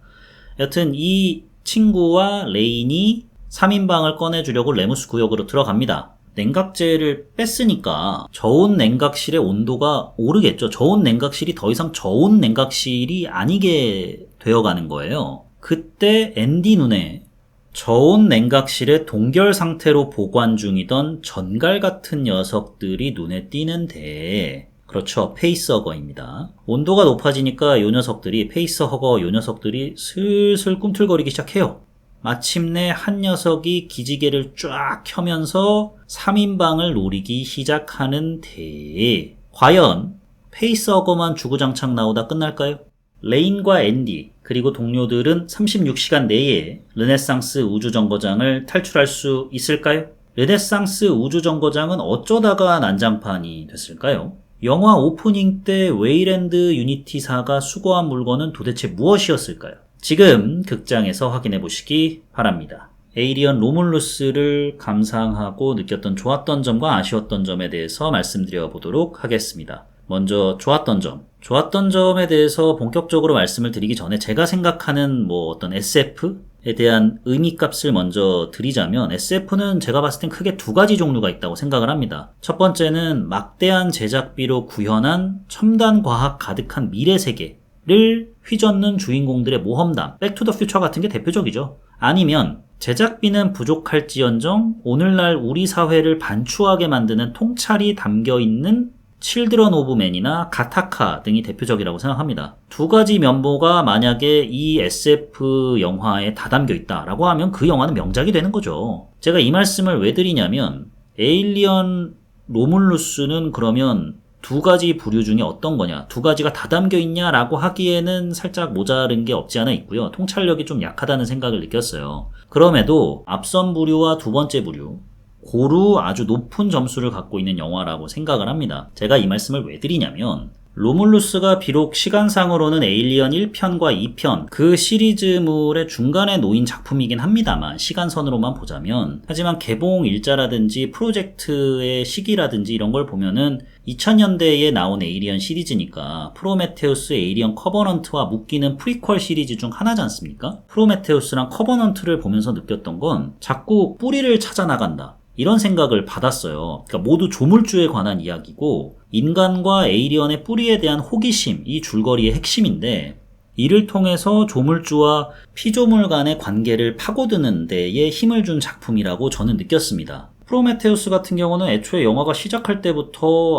여튼 이 친구와 레인이 3인방을 꺼내주려고 레무스 구역으로 들어갑니다. 냉각제를 뺐으니까 저온 냉각실의 온도가 오르겠죠. 저온 냉각실이 더 이상 저온 냉각실이 아니게 되어가는 거예요. 그때 앤디 눈에 저온 냉각실의 동결 상태로 보관 중이던 전갈 같은 녀석들이 눈에 띄는데, 그렇죠. 페이스허거입니다. 온도가 높아지니까 요 녀석들이, 페이스허거 요 녀석들이 슬슬 꿈틀거리기 시작해요. 마침내 한 녀석이 기지개를 쫙 켜면서 3인방을 노리기 시작하는데, 과연 페이스허거만 주구장창 나오다 끝날까요? 레인과 앤디 그리고 동료들은 36시간 내에 르네상스 우주정거장을 탈출할 수 있을까요? 르네상스 우주정거장은 어쩌다가 난장판이 됐을까요? 영화 오프닝 때 웨이랜드 유니티사가 수거한 물건은 도대체 무엇이었을까요? 지금 극장에서 확인해 보시기 바랍니다. 에이리언 로물루스를 감상하고 느꼈던 좋았던 점과 아쉬웠던 점에 대해서 말씀드려 보도록 하겠습니다. 먼저 좋았던 점에 대해서 본격적으로 말씀을 드리기 전에 제가 생각하는 어떤 SF에 대한 의미값을 먼저 드리자면, SF는 제가 봤을 땐 크게 두 가지 종류가 있다고 생각을 합니다. 첫 번째는 막대한 제작비로 구현한 첨단 과학 가득한 미래 세계를 휘젓는 주인공들의 모험담, 백투더퓨처 같은 게 대표적이죠. 아니면 제작비는 부족할지언정 오늘날 우리 사회를 반추하게 만드는 통찰이 담겨있는 칠드런 오브 맨이나 가타카 등이 대표적이라고 생각합니다. 두 가지 면모가 만약에 이 SF 영화에 다 담겨 있다라고 하면 그 영화는 명작이 되는 거죠. 제가 이 말씀을 왜 드리냐면, 에일리언 로물루스는 그러면 두 가지 부류 중에 어떤 거냐, 두 가지가 다 담겨 있냐라고 하기에는 살짝 모자른 게 없지 않아 있고요. 통찰력이 좀 약하다는 생각을 느꼈어요. 그럼에도 앞선 부류와 두 번째 부류, 고루 아주 높은 점수를 갖고 있는 영화라고 생각을 합니다. 제가 이 말씀을 왜 드리냐면, 로물루스가 비록 시간상으로는 에일리언 1편과 2편 그 시리즈물의 중간에 놓인 작품이긴 합니다만, 시간선으로만 보자면, 하지만 개봉 일자라든지 프로젝트의 시기라든지 이런 걸 보면은 2000년대에 나온 에이리언 시리즈니까 프로메테우스, 에이리언 커버넌트와 묶이는 프리퀄 시리즈 중 하나지 않습니까? 프로메테우스랑 커버넌트를 보면서 느꼈던 건 자꾸 뿌리를 찾아 나간다, 이런 생각을 받았어요. 그러니까 모두 조물주에 관한 이야기고, 인간과 에이리언의 뿌리에 대한 호기심, 이 줄거리의 핵심인데, 이를 통해서 조물주와 피조물 간의 관계를 파고드는 데에 힘을 준 작품이라고 저는 느꼈습니다. 프로메테우스 같은 경우는 애초에 영화가 시작할 때부터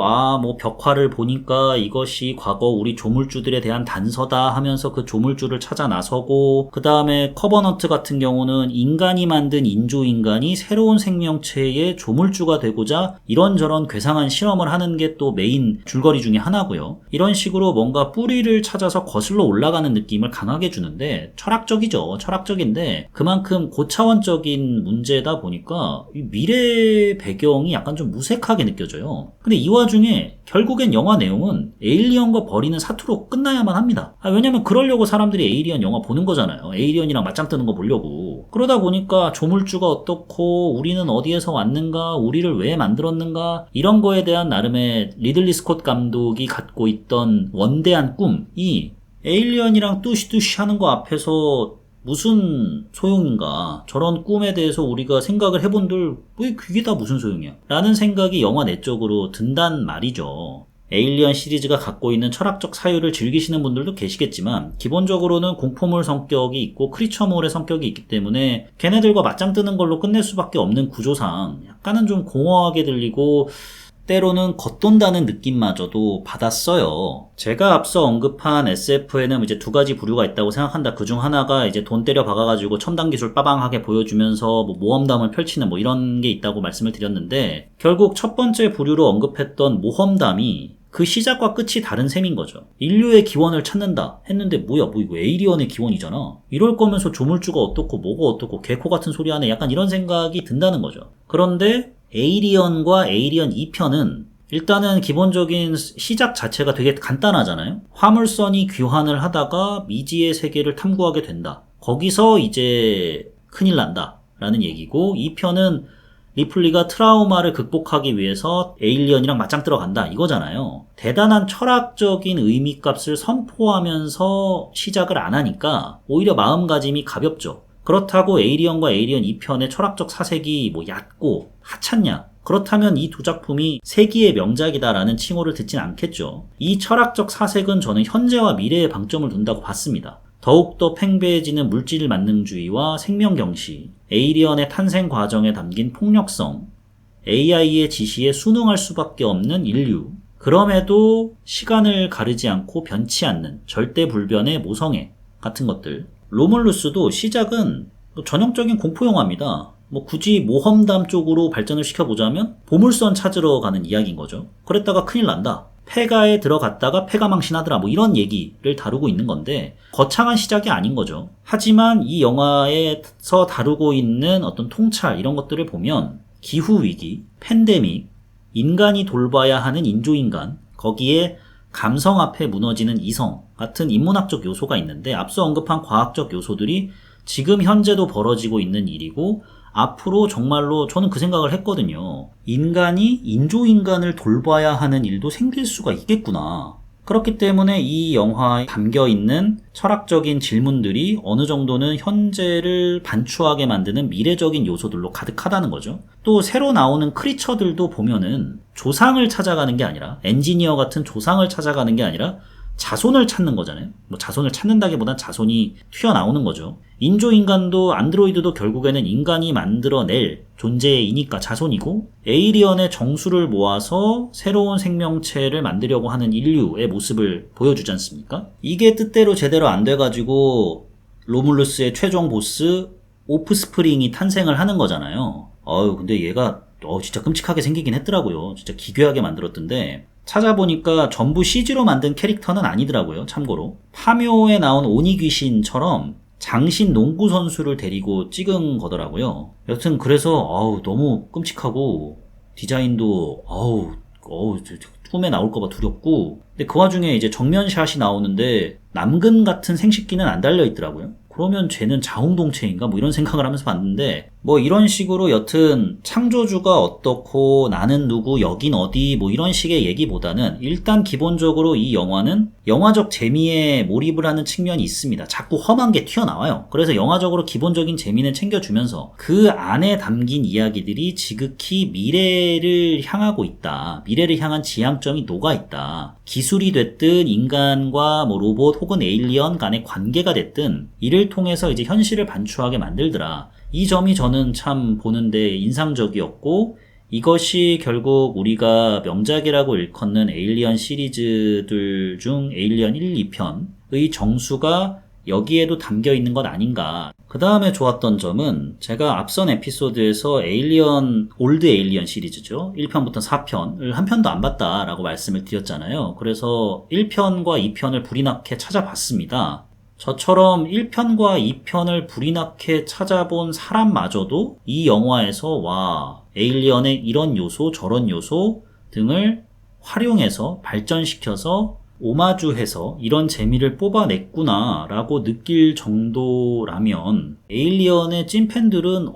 벽화를 보니까 이것이 과거 우리 조물주들에 대한 단서다 하면서 그 조물주를 찾아 나서고, 그 다음에 커버넌트 같은 경우는 인간이 만든 인조인간이 새로운 생명체의 조물주가 되고자 이런저런 괴상한 실험을 하는 게 또 메인 줄거리 중에 하나고요. 이런 식으로 뭔가 뿌리를 찾아서 거슬러 올라가는 느낌을 강하게 주는데, 철학적이죠. 철학적인데 그만큼 고차원적인 문제다 보니까 이 미래 배경이 약간 좀 무색하게 느껴져요. 근데 이 와중에 결국엔 영화 내용은 에일리언과 벌이는 사투로 끝나야만 합니다. 왜냐면 그러려고 사람들이 에일리언 영화 보는 거잖아요. 에일리언이랑 맞짱 뜨는 거 보려고. 그러다 보니까 조물주가 어떻고, 우리는 어디에서 왔는가, 우리를 왜 만들었는가, 이런 거에 대한 나름의 리들리 스콧 감독이 갖고 있던 원대한 꿈이 에일리언이랑 뚜시뚜시 하는 거 앞에서 무슨 소용인가, 저런 꿈에 대해서 우리가 생각을 해본들 왜 그게 다 무슨 소용이야 라는 생각이 영화 내적으로 든단 말이죠. 에일리언 시리즈가 갖고 있는 철학적 사유를 즐기시는 분들도 계시겠지만, 기본적으로는 공포물 성격이 있고 크리처물의 성격이 있기 때문에 걔네들과 맞짱 뜨는 걸로 끝낼 수밖에 없는 구조상 약간은 좀 공허하게 들리고, 때로는 겉돈다는 느낌마저도 받았어요. 제가 앞서 언급한 SF에는 이제 두 가지 부류가 있다고 생각한다. 그중 하나가 이제 돈 때려 박아가지고 첨단 기술 빠방하게 보여주면서 모험담을 펼치는 이런 게 있다고 말씀을 드렸는데, 결국 첫 번째 부류로 언급했던 모험담이 그 시작과 끝이 다른 셈인 거죠. 인류의 기원을 찾는다 했는데 뭐야 뭐 이거 에이리언의 기원이잖아. 이럴 거면서 조물주가 어떻고 뭐가 어떻고 개코 같은 소리 하네 약간 이런 생각이 든다는 거죠. 그런데 에이리언과 에이리언 2편은 일단은 기본적인 시작 자체가 되게 간단하잖아요. 화물선이 귀환을 하다가 미지의 세계를 탐구하게 된다. 거기서 이제 큰일 난다 라는 얘기고, 2편은 리플리가 트라우마를 극복하기 위해서 에일리언이랑 맞짱 들어간다 이거잖아요. 대단한 철학적인 의미값을 선포하면서 시작을 안 하니까 오히려 마음가짐이 가볍죠. 그렇다고 에이리언과 에이리언 2편의 철학적 사색이 뭐 얕고 하찮냐? 그렇다면 이 두 작품이 세기의 명작이다라는 칭호를 듣진 않겠죠. 이 철학적 사색은 저는 현재와 미래에 방점을 둔다고 봤습니다. 더욱더 팽배해지는 물질 만능주의와 생명경시, 에이리언의 탄생 과정에 담긴 폭력성, AI의 지시에 순응할 수밖에 없는 인류, 그럼에도 시간을 가르지 않고 변치 않는 절대 불변의 모성애 같은 것들. 로물루스도 시작은 전형적인 공포영화입니다. 뭐 굳이 모험담 쪽으로 발전을 시켜보자면 보물선 찾으러 가는 이야기인 거죠. 그랬다가 큰일 난다. 폐가에 들어갔다가 폐가 망신하더라 뭐 이런 얘기를 다루고 있는 건데 거창한 시작이 아닌 거죠. 하지만 이 영화에서 다루고 있는 어떤 통찰 이런 것들을 보면 기후위기, 팬데믹, 인간이 돌봐야 하는 인조인간, 거기에 감성 앞에 무너지는 이성 같은 인문학적 요소가 있는데 앞서 언급한 과학적 요소들이 지금 현재도 벌어지고 있는 일이고 앞으로 정말로 저는 그 생각을 했거든요. 인간이 인조인간을 돌봐야 하는 일도 생길 수가 있겠구나. 그렇기 때문에 이 영화에 담겨있는 철학적인 질문들이 어느 정도는 현재를 반추하게 만드는 미래적인 요소들로 가득하다는 거죠. 또 새로 나오는 크리처들도 보면은 조상을 찾아가는 게 아니라 엔지니어 같은 조상을 찾아가는 게 아니라 자손을 찾는 거잖아요. 뭐 자손을 찾는다기보단 자손이 튀어나오는 거죠. 인조인간도 안드로이드도 결국에는 인간이 만들어낼 존재이니까 자손이고, 에이리언의 정수를 모아서 새로운 생명체를 만들려고 하는 인류의 모습을 보여주지 않습니까? 이게 뜻대로 제대로 안 돼가지고 로물루스의 최종 보스 오프스프링이 탄생을 하는 거잖아요. 근데 얘가 진짜 끔찍하게 생기긴 했더라고요. 진짜 기괴하게 만들었던데 찾아보니까 전부 CG로 만든 캐릭터는 아니더라고요. 참고로 파묘에 나온 오니귀신처럼 장신 농구 선수를 데리고 찍은 거더라고요. 여튼 그래서 너무 끔찍하고 디자인도 꿈에 나올까봐 두렵고, 근데 그 와중에 이제 정면샷이 나오는데 남근 같은 생식기는 안 달려 있더라고요. 그러면 쟤는 자웅동체인가? 뭐 이런 생각을 하면서 봤는데, 뭐 이런 식으로 여튼 창조주가 어떻고 나는 누구 여긴 어디 뭐 이런 식의 얘기보다는 일단 기본적으로 이 영화는 영화적 재미에 몰입을 하는 측면이 있습니다. 자꾸 험한 게 튀어나와요. 그래서 영화적으로 기본적인 재미는 챙겨주면서 그 안에 담긴 이야기들이 지극히 미래를 향하고 있다. 미래를 향한 지향점이 녹아있다. 기술이 됐든 인간과 뭐 로봇 혹은 에일리언 간의 관계가 됐든 이를 통해서 이제 현실을 반추하게 만들더라. 이 점이 저는 참 보는데 인상적이었고, 이것이 결국 우리가 명작이라고 일컫는 에일리언 시리즈들 중 에일리언 1, 2편의 정수가 여기에도 담겨 있는 것 아닌가. 그 다음에 좋았던 점은 제가 앞선 에피소드에서 올드 에일리언 시리즈죠. 1편부터 4편을 한 편도 안 봤다라고 말씀을 드렸잖아요. 그래서 1편과 2편을 불이 나게 찾아봤습니다. 저처럼 1편과 2편을 불이 나게 찾아본 사람마저도 이 영화에서 에일리언의 이런 요소 저런 요소 등을 활용해서 발전시켜서 오마주해서 이런 재미를 뽑아냈구나 라고 느낄 정도라면 에일리언의 찐팬들은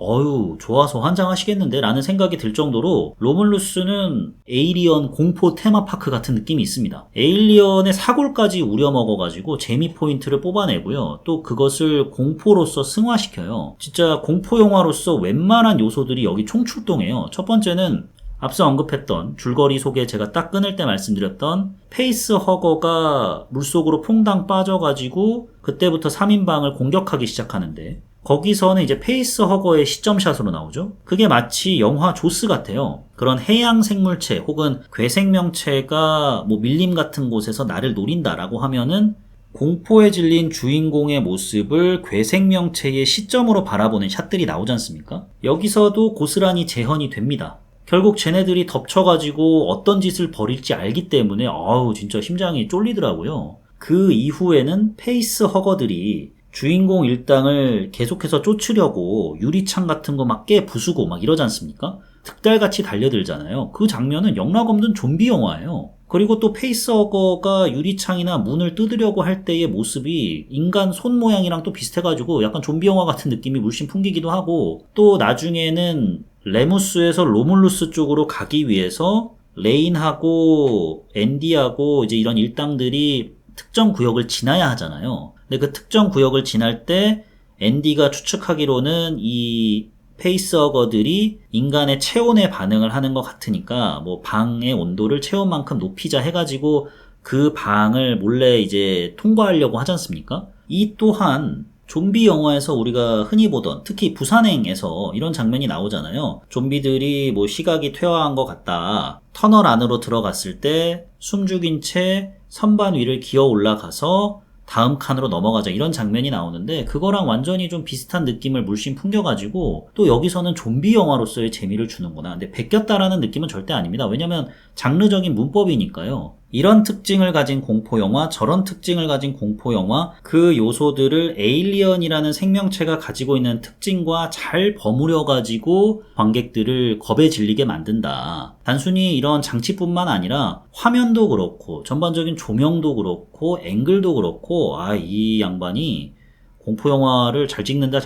좋아서 환장하시겠는데 라는 생각이 들 정도로 로물루스는 에일리언 공포 테마파크 같은 느낌이 있습니다. 에일리언의 사골까지 우려먹어가지고 재미 포인트를 뽑아내고요. 또 그것을 공포로서 승화시켜요. 진짜 공포 영화로서 웬만한 요소들이 여기 총출동해요. 첫 번째는 앞서 언급했던 줄거리 속에 제가 딱 끊을 때 말씀드렸던 페이스 허거가 물속으로 퐁당 빠져가지고 그때부터 3인방을 공격하기 시작하는데, 거기서는 이제 페이스 허거의 시점샷으로 나오죠. 그게 마치 영화 조스 같아요. 그런 해양 생물체 혹은 괴생명체가 뭐 밀림 같은 곳에서 나를 노린다라고 하면은 공포에 질린 주인공의 모습을 괴생명체의 시점으로 바라보는 샷들이 나오지 않습니까? 여기서도 고스란히 재현이 됩니다. 결국 쟤네들이 덮쳐가지고 어떤 짓을 벌일지 알기 때문에 아우 진짜 심장이 쫄리더라고요. 그 이후에는 페이스 허거들이 주인공 일당을 계속해서 쫓으려고 유리창 같은 거 막 깨 부수고 막 이러지 않습니까? 득달같이 달려들잖아요. 그 장면은 영락없는 좀비 영화예요. 그리고 또 페이스허거가 유리창이나 문을 뜯으려고 할 때의 모습이 인간 손 모양이랑 또 비슷해가지고 약간 좀비 영화 같은 느낌이 물씬 풍기기도 하고, 또 나중에는 레무스에서 로물루스 쪽으로 가기 위해서 레인하고 앤디하고 이제 이런 일당들이 특정 구역을 지나야 하잖아요. 근데 그 특정 구역을 지날 때 앤디가 추측하기로는 이 페이스허거들이 인간의 체온에 반응을 하는 것 같으니까 뭐 방의 온도를 체온만큼 높이자 해가지고 그 방을 몰래 이제 통과하려고 하지 않습니까? 이 또한 좀비 영화에서 우리가 흔히 보던, 특히 부산행에서 이런 장면이 나오잖아요. 좀비들이 뭐 시각이 퇴화한 것 같다. 터널 안으로 들어갔을 때 숨죽인 채 선반 위를 기어 올라가서 다음 칸으로 넘어가자, 이런 장면이 나오는데 그거랑 완전히 좀 비슷한 느낌을 물씬 풍겨가지고 또 여기서는 좀비 영화로서의 재미를 주는구나. 근데 베꼈다라는 느낌은 절대 아닙니다. 왜냐면 장르적인 문법이니까요. 이런 특징을 가진 공포영화, 저런 특징을 가진 공포영화, 그 요소들을 에일리언이라는 생명체가 가지고 있는 특징과 잘 버무려가지고 관객들을 겁에 질리게 만든다. 단순히 이런 장치뿐만 아니라 화면도 그렇고 전반적인 조명도 그렇고 앵글도 그렇고 이 양반이 공포영화를 잘 찍는다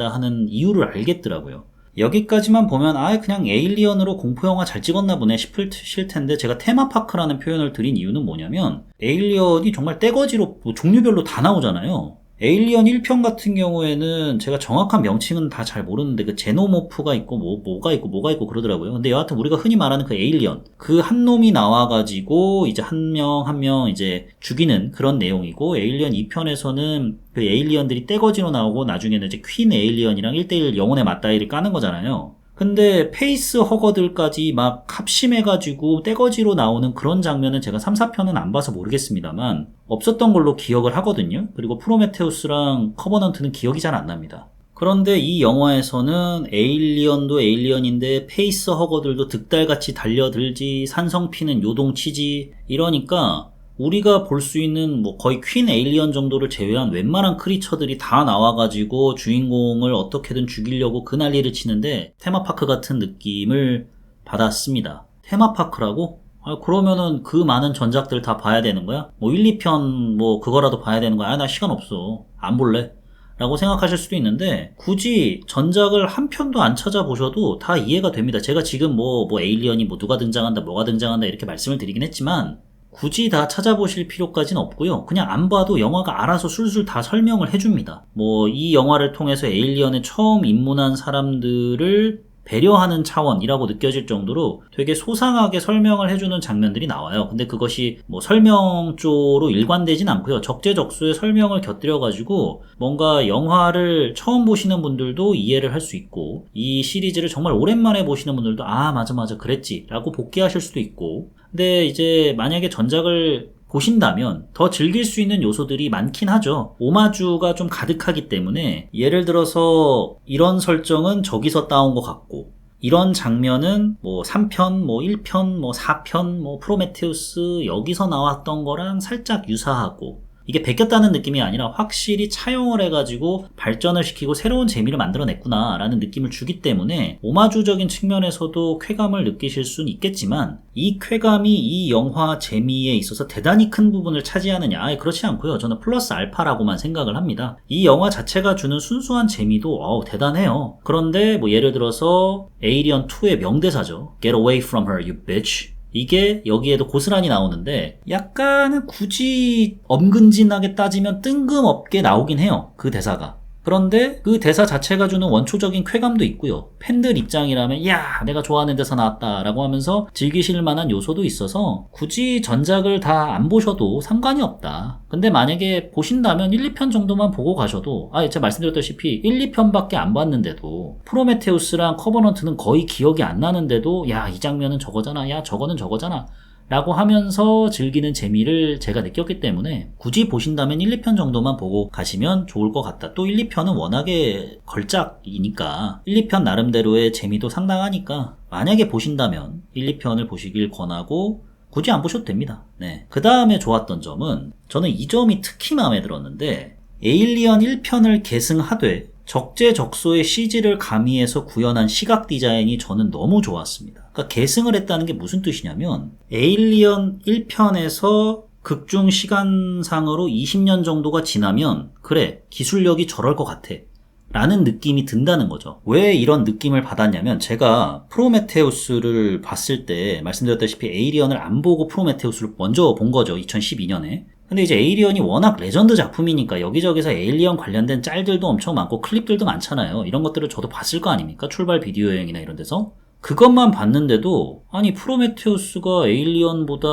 하는 이유를 알겠더라고요. 여기까지만 보면 그냥 에일리언으로 공포영화 잘 찍었나 보네 싶으실 텐데, 제가 테마파크라는 표현을 드린 이유는 뭐냐면 에일리언이 정말 떼거지로 뭐 종류별로 다 나오잖아요. 에일리언 1편 같은 경우에는 제가 정확한 명칭은 다 잘 모르는데 그 제노모프가 있고 뭐가 있고 그러더라고요. 근데 여하튼 우리가 흔히 말하는 그 에일리언, 그 한 놈이 나와가지고 이제 한 명 이제 죽이는 그런 내용이고, 에일리언 2편에서는 그 에일리언들이 떼거지로 나오고 나중에는 이제 퀸 에일리언이랑 1대1 영혼의 맞다이를 까는 거잖아요. 근데 페이스 허거들까지 막 합심해가지고 떼거지로 나오는 그런 장면은 제가 3, 4편은 안 봐서 모르겠습니다만 없었던 걸로 기억을 하거든요. 그리고 프로메테우스랑 커버넌트는 기억이 잘 안 납니다. 그런데 이 영화에서는 에일리언도 에일리언인데 페이스 허거들도 득달같이 달려들지, 산성 피는 요동치지, 이러니까 우리가 볼 수 있는 뭐 거의 퀸 에일리언 정도를 제외한 웬만한 크리처들이 다 나와가지고 주인공을 어떻게든 죽이려고 그 난리를 치는데 테마파크 같은 느낌을 받았습니다. 테마파크라고? 그러면은 그 많은 전작들 다 봐야 되는 거야? 뭐 1, 2편 뭐 그거라도 봐야 되는 거야? 나 시간 없어. 안 볼래. 라고 생각하실 수도 있는데 굳이 전작을 한 편도 안 찾아보셔도 다 이해가 됩니다. 제가 지금 뭐 에일리언이 뭐 누가 등장한다 뭐가 등장한다 이렇게 말씀을 드리긴 했지만 굳이 다 찾아보실 필요까지는 없고요. 그냥 안 봐도 영화가 알아서 술술 다 설명을 해줍니다. 뭐 이 영화를 통해서 에일리언에 처음 입문한 사람들을 배려하는 차원이라고 느껴질 정도로 되게 소상하게 설명을 해주는 장면들이 나와요. 근데 그것이 뭐 설명조로 일관되진 않고요. 적재적소에 설명을 곁들여가지고 뭔가 영화를 처음 보시는 분들도 이해를 할 수 있고, 이 시리즈를 정말 오랜만에 보시는 분들도 맞아 그랬지 라고 복귀하실 수도 있고, 근데 이제 만약에 전작을 보신다면 더 즐길 수 있는 요소들이 많긴 하죠. 오마주가 좀 가득하기 때문에 예를 들어서 이런 설정은 저기서 따온 것 같고, 이런 장면은 뭐 3편, 뭐 1편, 뭐 4편, 뭐 프로메테우스 여기서 나왔던 거랑 살짝 유사하고, 이게 베꼈다는 느낌이 아니라 확실히 차용을 해가지고 발전을 시키고 새로운 재미를 만들어냈구나 라는 느낌을 주기 때문에 오마주적인 측면에서도 쾌감을 느끼실 수는 있겠지만, 이 쾌감이 이 영화 재미에 있어서 대단히 큰 부분을 차지하느냐? 그렇지 않고요. 저는 플러스 알파라고만 생각을 합니다. 이 영화 자체가 주는 순수한 재미도 대단해요. 그런데 뭐 예를 들어서 에이리언 2의 명대사죠. Get away from her, you bitch. 이게 여기에도 고스란히 나오는데 약간은 굳이 엄근진하게 따지면 뜬금없게 나오긴 해요. 그 대사가. 그런데 그 대사 자체가 주는 원초적인 쾌감도 있고요. 팬들 입장이라면 야 내가 좋아하는 대사 나왔다 라고 하면서 즐기실 만한 요소도 있어서 굳이 전작을 다 안 보셔도 상관이 없다. 근데 만약에 보신다면 1, 2편 정도만 보고 가셔도 제가 말씀드렸다시피 1, 2편밖에 안 봤는데도 프로메테우스랑 커버넌트는 거의 기억이 안 나는데도 야 이 장면은 저거잖아, 야 저거는 저거잖아 라고 하면서 즐기는 재미를 제가 느꼈기 때문에 굳이 보신다면 1, 2편 정도만 보고 가시면 좋을 것 같다. 또 1, 2편은 워낙에 걸작이니까 1, 2편 나름대로의 재미도 상당하니까 만약에 보신다면 1, 2편을 보시길 권하고 굳이 안 보셔도 됩니다. 네. 그 다음에 좋았던 점은 저는 이 점이 특히 마음에 들었는데 에일리언 1편을 계승하되 적재적소의 CG를 가미해서 구현한 시각 디자인이 저는 너무 좋았습니다. 그러니까 계승을 했다는 게 무슨 뜻이냐면 에일리언 1편에서 극중 시간상으로 20년 정도가 지나면 그래 기술력이 저럴 것 같아 라는 느낌이 든다는 거죠. 왜 이런 느낌을 받았냐면 제가 프로메테우스를 봤을 때 말씀드렸다시피 에이리언을 안 보고 프로메테우스를 먼저 본 거죠. 2012년에. 근데 이제 에이리언이 워낙 레전드 작품이니까 여기저기서 에일리언 관련된 짤들도 엄청 많고 클립들도 많잖아요. 이런 것들을 저도 봤을 거 아닙니까? 출발 비디오 여행이나 이런 데서. 그것만 봤는데도 아니 프로메테우스가 에일리언보다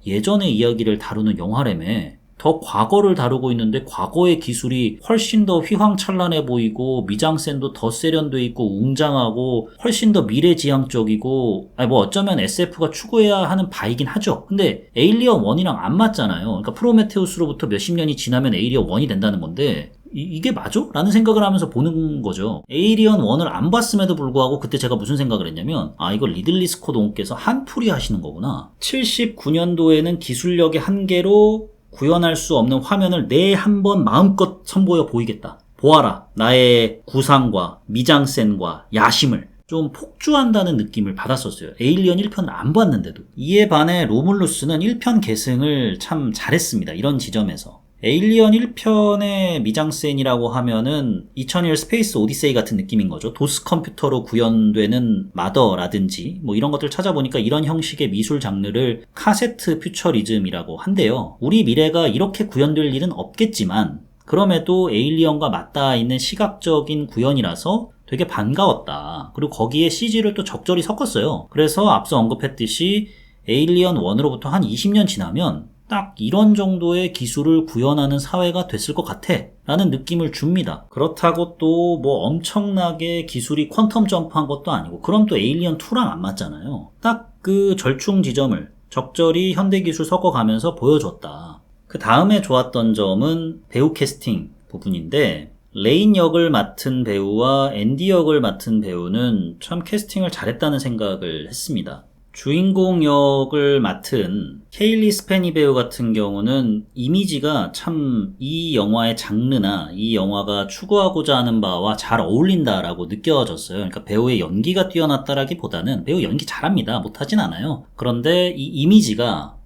예전의 이야기를 다루는 영화라며 더 과거를 다루고 있는데 과거의 기술이 훨씬 더 휘황찬란해 보이고 미장센도 더 세련돼 있고 웅장하고 훨씬 더 미래지향적이고 아니 뭐 어쩌면 SF가 추구해야 하는 바이긴 하죠. 근데 에일리언 1이랑 안 맞잖아요. 그러니까 프로메테우스로부터 몇십 년이 지나면 에일리언 1이 된다는 건데 이게 맞아? 라는 생각을 하면서 보는 거죠. 에이리언 1을 안 봤음에도 불구하고 그때 제가 무슨 생각을 했냐면 이거 리들리 스콧 옹께서 한풀이 하시는 거구나. 79년도에는 기술력의 한계로 구현할 수 없는 화면을 내 한번 마음껏 선보여 보이겠다. 보아라. 나의 구상과 미장센과 야심을 좀 폭주한다는 느낌을 받았었어요. 에일리언 1편을 안 봤는데도. 이에 반해 로물루스는 1편 계승을 참 잘했습니다. 이런 지점에서. 에일리언 1편의 미장센이라고 하면은 2001 스페이스 오디세이 같은 느낌인 거죠. 도스 컴퓨터로 구현되는 마더라든지 뭐 이런 것들 찾아보니까 이런 형식의 미술 장르를 카세트 퓨처리즘이라고 한대요. 우리 미래가 이렇게 구현될 일은 없겠지만 그럼에도 에일리언과 맞닿아 있는 시각적인 구현이라서 되게 반가웠다. 그리고 거기에 CG를 또 적절히 섞었어요. 그래서 앞서 언급했듯이 에일리언 1으로부터 한 20년 지나면 딱 이런 정도의 기술을 구현하는 사회가 됐을 것 같아 라는 느낌을 줍니다. 그렇다고 또 뭐 엄청나게 기술이 퀀텀 점프한 것도 아니고 그럼 또 에일리언 2랑 안 맞잖아요. 딱 그 절충 지점을 적절히 현대기술 섞어가면서 보여줬다. 그 다음에 좋았던 점은 배우 캐스팅 부분인데 레인 역을 맡은 배우와 앤디 역을 맡은 배우는 참 캐스팅을 잘했다는 생각을 했습니다. 주인공 역을 맡은 케일리 스페니 배우 같은 경우는 이미지가 참 이 영화의 장르나 이 영화가 추구하고자 하는 바와 잘 어울린다라고 느껴졌어요. 그러니까 배우의 연기가 뛰어났다라기보다는 배우 연기 잘합니다. 못하진 않아요. 그런데 이 이미지가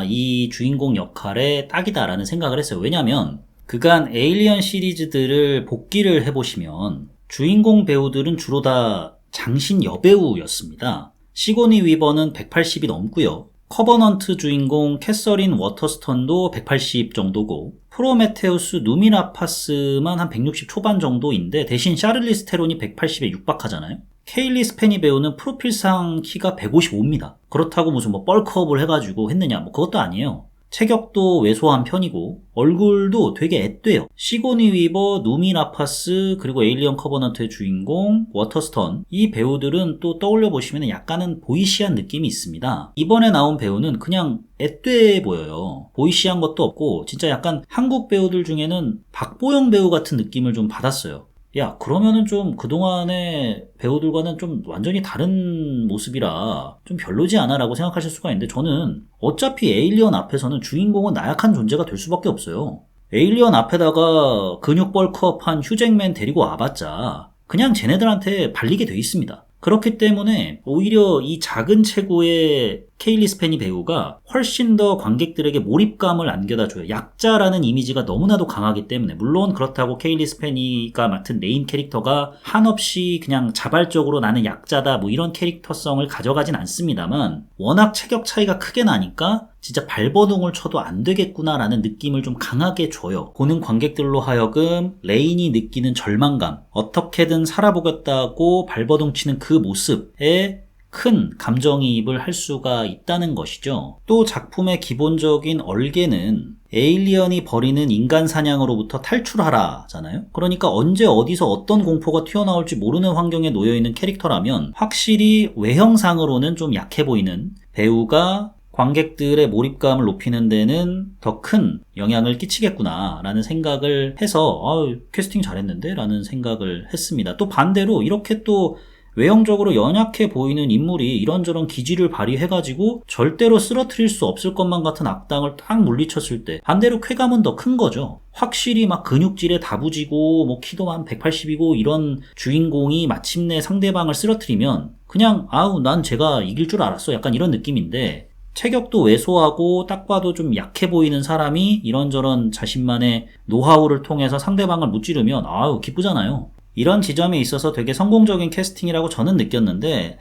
이 주인공 역할에 딱이다라는 생각을 했어요. 왜냐면 그간 에일리언 시리즈들을 복기를 해보시면 주인공 배우들은 주로 다 장신 여배우였습니다. 시고니 위버는 180이 넘고요. 커버넌트 주인공 캐서린 워터스턴도 180 정도고 프로메테우스 누미라파스만 한 160 초반 정도인데 대신 샤를리스 테론이 180에 육박하잖아요. 케일리 스페니 배우는 프로필상 키가 155입니다. 그렇다고 무슨 뭐 벌크업을 해가지고 했느냐 뭐 그것도 아니에요. 체격도 왜소한 편이고 얼굴도 되게 앳돼요. 시고니 위버, 누미 라파스, 그리고 에일리언 커버넌트의 주인공 워터스턴, 이 배우들은 또 떠올려보시면 약간은 보이시한 느낌이 있습니다. 이번에 나온 배우는 그냥 앳돼 보여요. 보이시한 것도 없고 진짜 약간 한국 배우들 중에는 박보영 배우 같은 느낌을 좀 받았어요. 야, 그러면은 좀 그동안의 배우들과는 좀 완전히 다른 모습이라 좀 별로지 않아 라고 생각하실 수가 있는데 저는 어차피 에일리언 앞에서는 주인공은 나약한 존재가 될 수밖에 없어요. 에일리언 앞에다가 근육 벌크업한 휴잭맨 데리고 와봤자 그냥 쟤네들한테 발리게 돼 있습니다. 그렇기 때문에 오히려 이 작은 체구의 케일리 스페니 배우가 훨씬 더 관객들에게 몰입감을 안겨다줘요. 약자라는 이미지가 너무나도 강하기 때문에 물론 그렇다고 케일리 스페니가 맡은 메인 캐릭터가 한없이 그냥 자발적으로 나는 약자다 뭐 이런 캐릭터성을 가져가진 않습니다만 워낙 체격 차이가 크게 나니까 진짜 발버둥을 쳐도 안 되겠구나라는 느낌을 좀 강하게 줘요. 보는 관객들로 하여금 레인이 느끼는 절망감, 어떻게든 살아보겠다고 발버둥 치는 그 모습에 큰 감정이입을 할 수가 있다는 것이죠. 또 작품의 기본적인 얼개는 에일리언이 벌이는 인간 사냥으로부터 탈출하라잖아요. 그러니까 언제 어디서 어떤 공포가 튀어나올지 모르는 환경에 놓여있는 캐릭터라면 확실히 외형상으로는 좀 약해 보이는 배우가 관객들의 몰입감을 높이는 데는 더 큰 영향을 끼치겠구나 라는 생각을 해서 캐스팅 잘했는데 라는 생각을 했습니다. 또 반대로 이렇게 또 외형적으로 연약해 보이는 인물이 이런저런 기질을 발휘해가지고 절대로 쓰러뜨릴 수 없을 것만 같은 악당을 딱 물리쳤을 때 반대로 쾌감은 더 큰 거죠. 확실히 막 근육질에 다부지고 뭐 키도 한 180이고 이런 주인공이 마침내 상대방을 쓰러뜨리면 그냥 난 제가 이길 줄 알았어 약간 이런 느낌인데, 체격도 왜소하고 딱 봐도 좀 약해 보이는 사람이 이런저런 자신만의 노하우를 통해서 상대방을 무찌르면 기쁘잖아요. 이런 지점에 있어서 되게 성공적인 캐스팅이라고 저는 느꼈는데,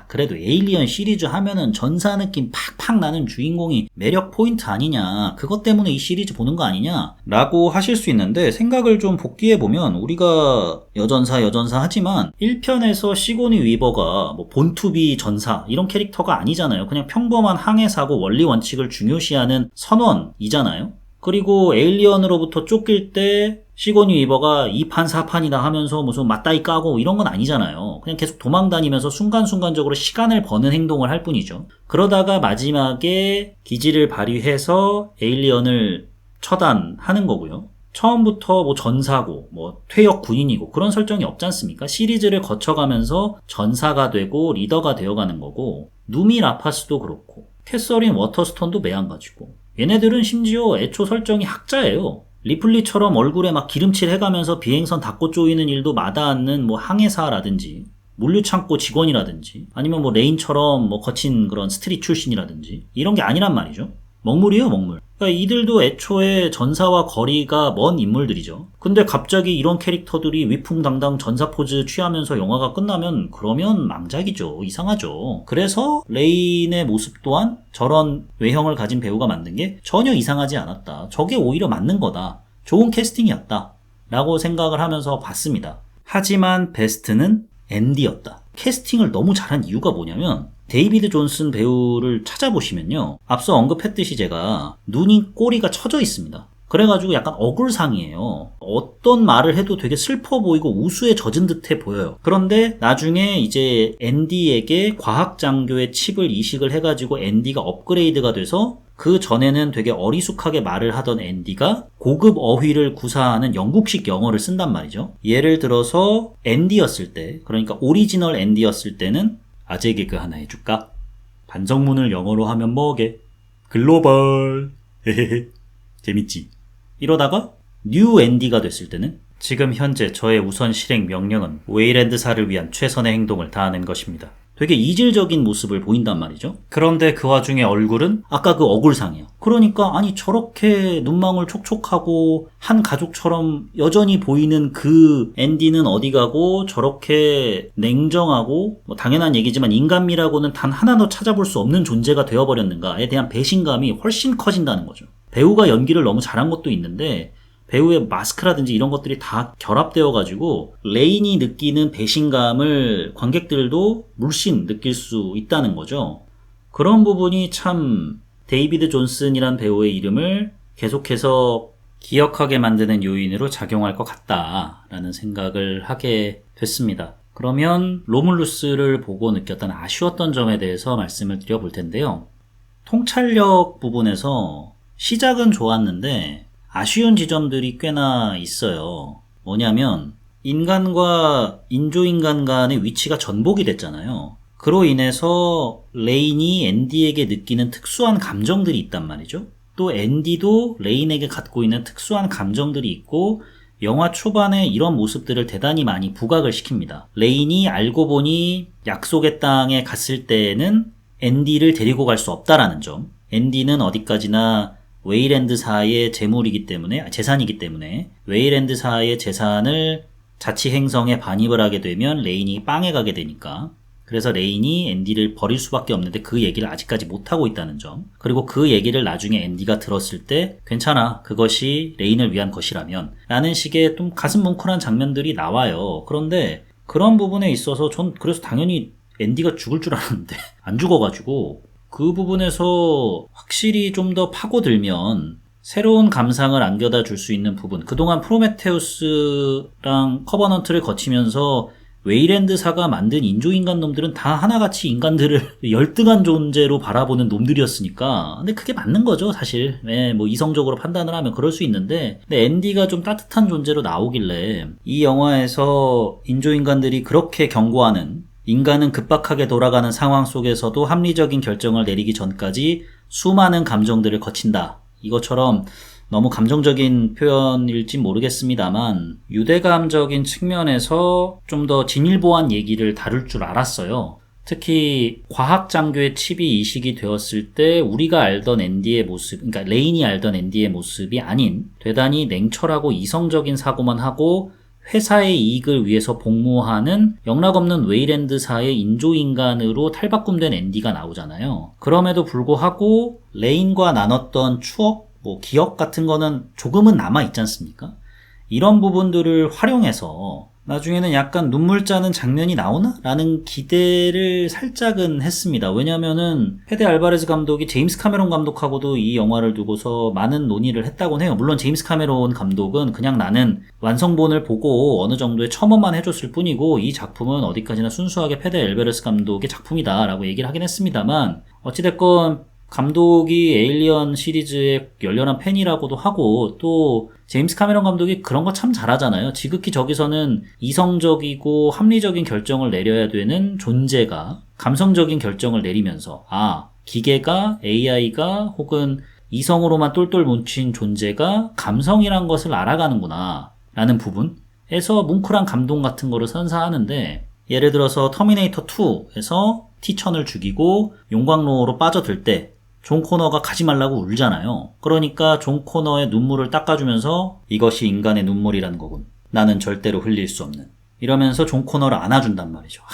그래도 에일리언 시리즈 하면은 전사 느낌 팍팍 나는 주인공이 매력 포인트 아니냐, 그것 때문에 이 시리즈 보는 거 아니냐 라고 하실 수 있는데, 생각을 좀 복귀해보면 우리가 여전사 하지만 1편에서 시고니 위버가 뭐 본투비 전사 이런 캐릭터가 아니잖아요. 그냥 평범한 항해사고 원리 원칙을 중요시하는 선원이잖아요. 그리고 에일리언으로부터 쫓길 때 시고니 위버가 2판 4판이다 하면서 무슨 맞다이 까고 이런 건 아니잖아요. 그냥 계속 도망다니면서 순간순간적으로 시간을 버는 행동을 할 뿐이죠. 그러다가 마지막에 기지를 발휘해서 에일리언을 처단하는 거고요. 처음부터 뭐 전사고 뭐 퇴역 군인이고 그런 설정이 없지 않습니까? 시리즈를 거쳐가면서 전사가 되고 리더가 되어가는 거고, 누미 라파스도 그렇고 캐서린 워터스톤도 매한가지고, 얘네들은 심지어 애초 설정이 학자예요. 리플리처럼 얼굴에 막 기름칠 해가면서 비행선 닫고 쪼이는 일도 마다않는 뭐 항해사라든지 물류창고 직원이라든지 아니면 뭐 레인처럼 뭐 거친 그런 스트릿 출신이라든지 이런 게 아니란 말이죠. 먹물이에요, 먹물. 그러니까 이들도 애초에 전사와 거리가 먼 인물들이죠. 근데 갑자기 이런 캐릭터들이 위풍당당 전사 포즈 취하면서 영화가 끝나면 그러면 망작이죠. 이상하죠. 그래서 레인의 모습 또한 저런 외형을 가진 배우가 만든 게 전혀 이상하지 않았다. 저게 오히려 맞는 거다. 좋은 캐스팅이었다. 라고 생각을 하면서 봤습니다. 하지만 베스트는 앤디였다. 캐스팅을 너무 잘한 이유가 뭐냐면, 데이비드 존슨 배우를 찾아보시면요, 앞서 언급했듯이 제가 눈이 꼬리가 쳐져 있습니다. 그래가지고 약간 억울상이에요. 어떤 말을 해도 되게 슬퍼 보이고 우수에 젖은 듯해 보여요. 그런데 나중에 이제 앤디에게 과학장교의 칩을 이식을 해가지고 앤디가 업그레이드가 돼서, 그 전에는 되게 어리숙하게 말을 하던 앤디가 고급 어휘를 구사하는 영국식 영어를 쓴단 말이죠. 예를 들어서 앤디였을 때, 그러니까 오리지널 앤디였을 때는 아재 개그 하나 해줄까? 반성문을 영어로 하면 뭐게? 글로벌. 헤헤헤. 재밌지? 이러다가 뉴 앤디가 됐을 때는 지금 현재 저의 우선 실행 명령은 웨이랜드사를 위한 최선의 행동을 다하는 것입니다. 되게 이질적인 모습을 보인단 말이죠. 그런데 그 와중에 얼굴은 아까 그 억울상이에요. 그러니까 아니 저렇게 눈망울 촉촉하고 한 가족처럼 여전히 보이는 그 앤디는 어디 가고 저렇게 냉정하고 뭐 당연한 얘기지만 인간미라고는 단 하나도 찾아볼 수 없는 존재가 되어버렸는가에 대한 배신감이 훨씬 커진다는 거죠. 배우가 연기를 너무 잘한 것도 있는데 배우의 마스크라든지 이런 것들이 다 결합되어가지고 레인이 느끼는 배신감을 관객들도 물씬 느낄 수 있다는 거죠. 그런 부분이 참 데이비드 존슨이란 배우의 이름을 계속해서 기억하게 만드는 요인으로 작용할 것 같다라는 생각을 하게 됐습니다. 그러면 로물루스를 보고 느꼈던 아쉬웠던 점에 대해서 말씀을 드려볼 텐데요. 통찰력 부분에서 시작은 좋았는데 아쉬운 지점들이 꽤나 있어요. 뭐냐면 인간과 인조인간 간의 위치가 전복이 됐잖아요. 그로 인해서 레인이 앤디에게 느끼는 특수한 감정들이 있단 말이죠. 또 앤디도 레인에게 갖고 있는 특수한 감정들이 있고, 영화 초반에 이런 모습들을 대단히 많이 부각을 시킵니다. 레인이 알고 보니 약속의 땅에 갔을 때에는 앤디를 데리고 갈 수 없다라는 점. 앤디는 어디까지나 웨이랜드사의 재산이기 때문에 웨이랜드사의 재산을 자치 행성에 반입을 하게 되면 레인이 빵에 가게 되니까, 그래서 레인이 앤디를 버릴 수밖에 없는데 그 얘기를 아직까지 못하고 있다는 점. 그리고 그 얘기를 나중에 앤디가 들었을 때 괜찮아, 그것이 레인을 위한 것이라면 라는 식의 좀 가슴 뭉클한 장면들이 나와요. 그런데 그런 부분에 있어서 전 그래서 당연히 앤디가 죽을 줄 알았는데 안 죽어가지고, 그 부분에서 확실히 좀 더 파고들면 새로운 감상을 안겨다 줄 수 있는 부분, 그동안 프로메테우스랑 커버넌트를 거치면서 웨이랜드사가 만든 인조인간 놈들은 다 하나같이 인간들을 열등한 존재로 바라보는 놈들이었으니까. 근데 그게 맞는 거죠, 사실. 네, 뭐 이성적으로 판단을 하면 그럴 수 있는데, 근데 앤디가 좀 따뜻한 존재로 나오길래 이 영화에서 인조인간들이 그렇게 경고하는, 인간은 급박하게 돌아가는 상황 속에서도 합리적인 결정을 내리기 전까지 수많은 감정들을 거친다. 이것처럼 너무 감정적인 표현일진 모르겠습니다만 유대감적인 측면에서 좀 더 진일보한 얘기를 다룰 줄 알았어요. 특히 과학 장교의 칩이 이식이 되었을 때 우리가 알던 앤디의 모습, 그러니까 레인이 알던 앤디의 모습이 아닌 대단히 냉철하고 이성적인 사고만 하고 회사의 이익을 위해서 복무하는 영락없는 웨이랜드사의 인조인간으로 탈바꿈된 앤디가 나오잖아요. 그럼에도 불구하고 레인과 나눴던 추억, 뭐 기억 같은 거는 조금은 남아있지 않습니까? 이런 부분들을 활용해서 나중에는 약간 눈물 짜는 장면이 나오나? 라는 기대를 살짝은 했습니다. 왜냐면은 페데 알바레즈 감독이 제임스 카메론 감독하고도 이 영화를 두고서 많은 논의를 했다곤 해요. 물론 제임스 카메론 감독은 그냥 나는 완성본을 보고 어느 정도의 첨언만 해줬을 뿐이고 이 작품은 어디까지나 순수하게 페데 알바레즈 감독의 작품이다 라고 얘기를 하긴 했습니다만 어찌됐건 감독이 에일리언 시리즈의 열렬한 팬이라고도 하고 또 제임스 카메론 감독이 그런 거 참 잘하잖아요. 지극히 저기서는 이성적이고 합리적인 결정을 내려야 되는 존재가 감성적인 결정을 내리면서 기계가 AI가 혹은 이성으로만 똘똘 뭉친 존재가 감성이란 것을 알아가는구나 라는 부분에서 뭉클한 감동 같은 거를 선사하는데 예를 들어서 터미네이터 2에서 티천을 죽이고 용광로로 빠져들 때 존 코너가 가지 말라고 울잖아요. 그러니까 존 코너의 눈물을 닦아주면서 이것이 인간의 눈물이라는 거군. 나는 절대로 흘릴 수 없는. 이러면서 존 코너를 안아준단 말이죠.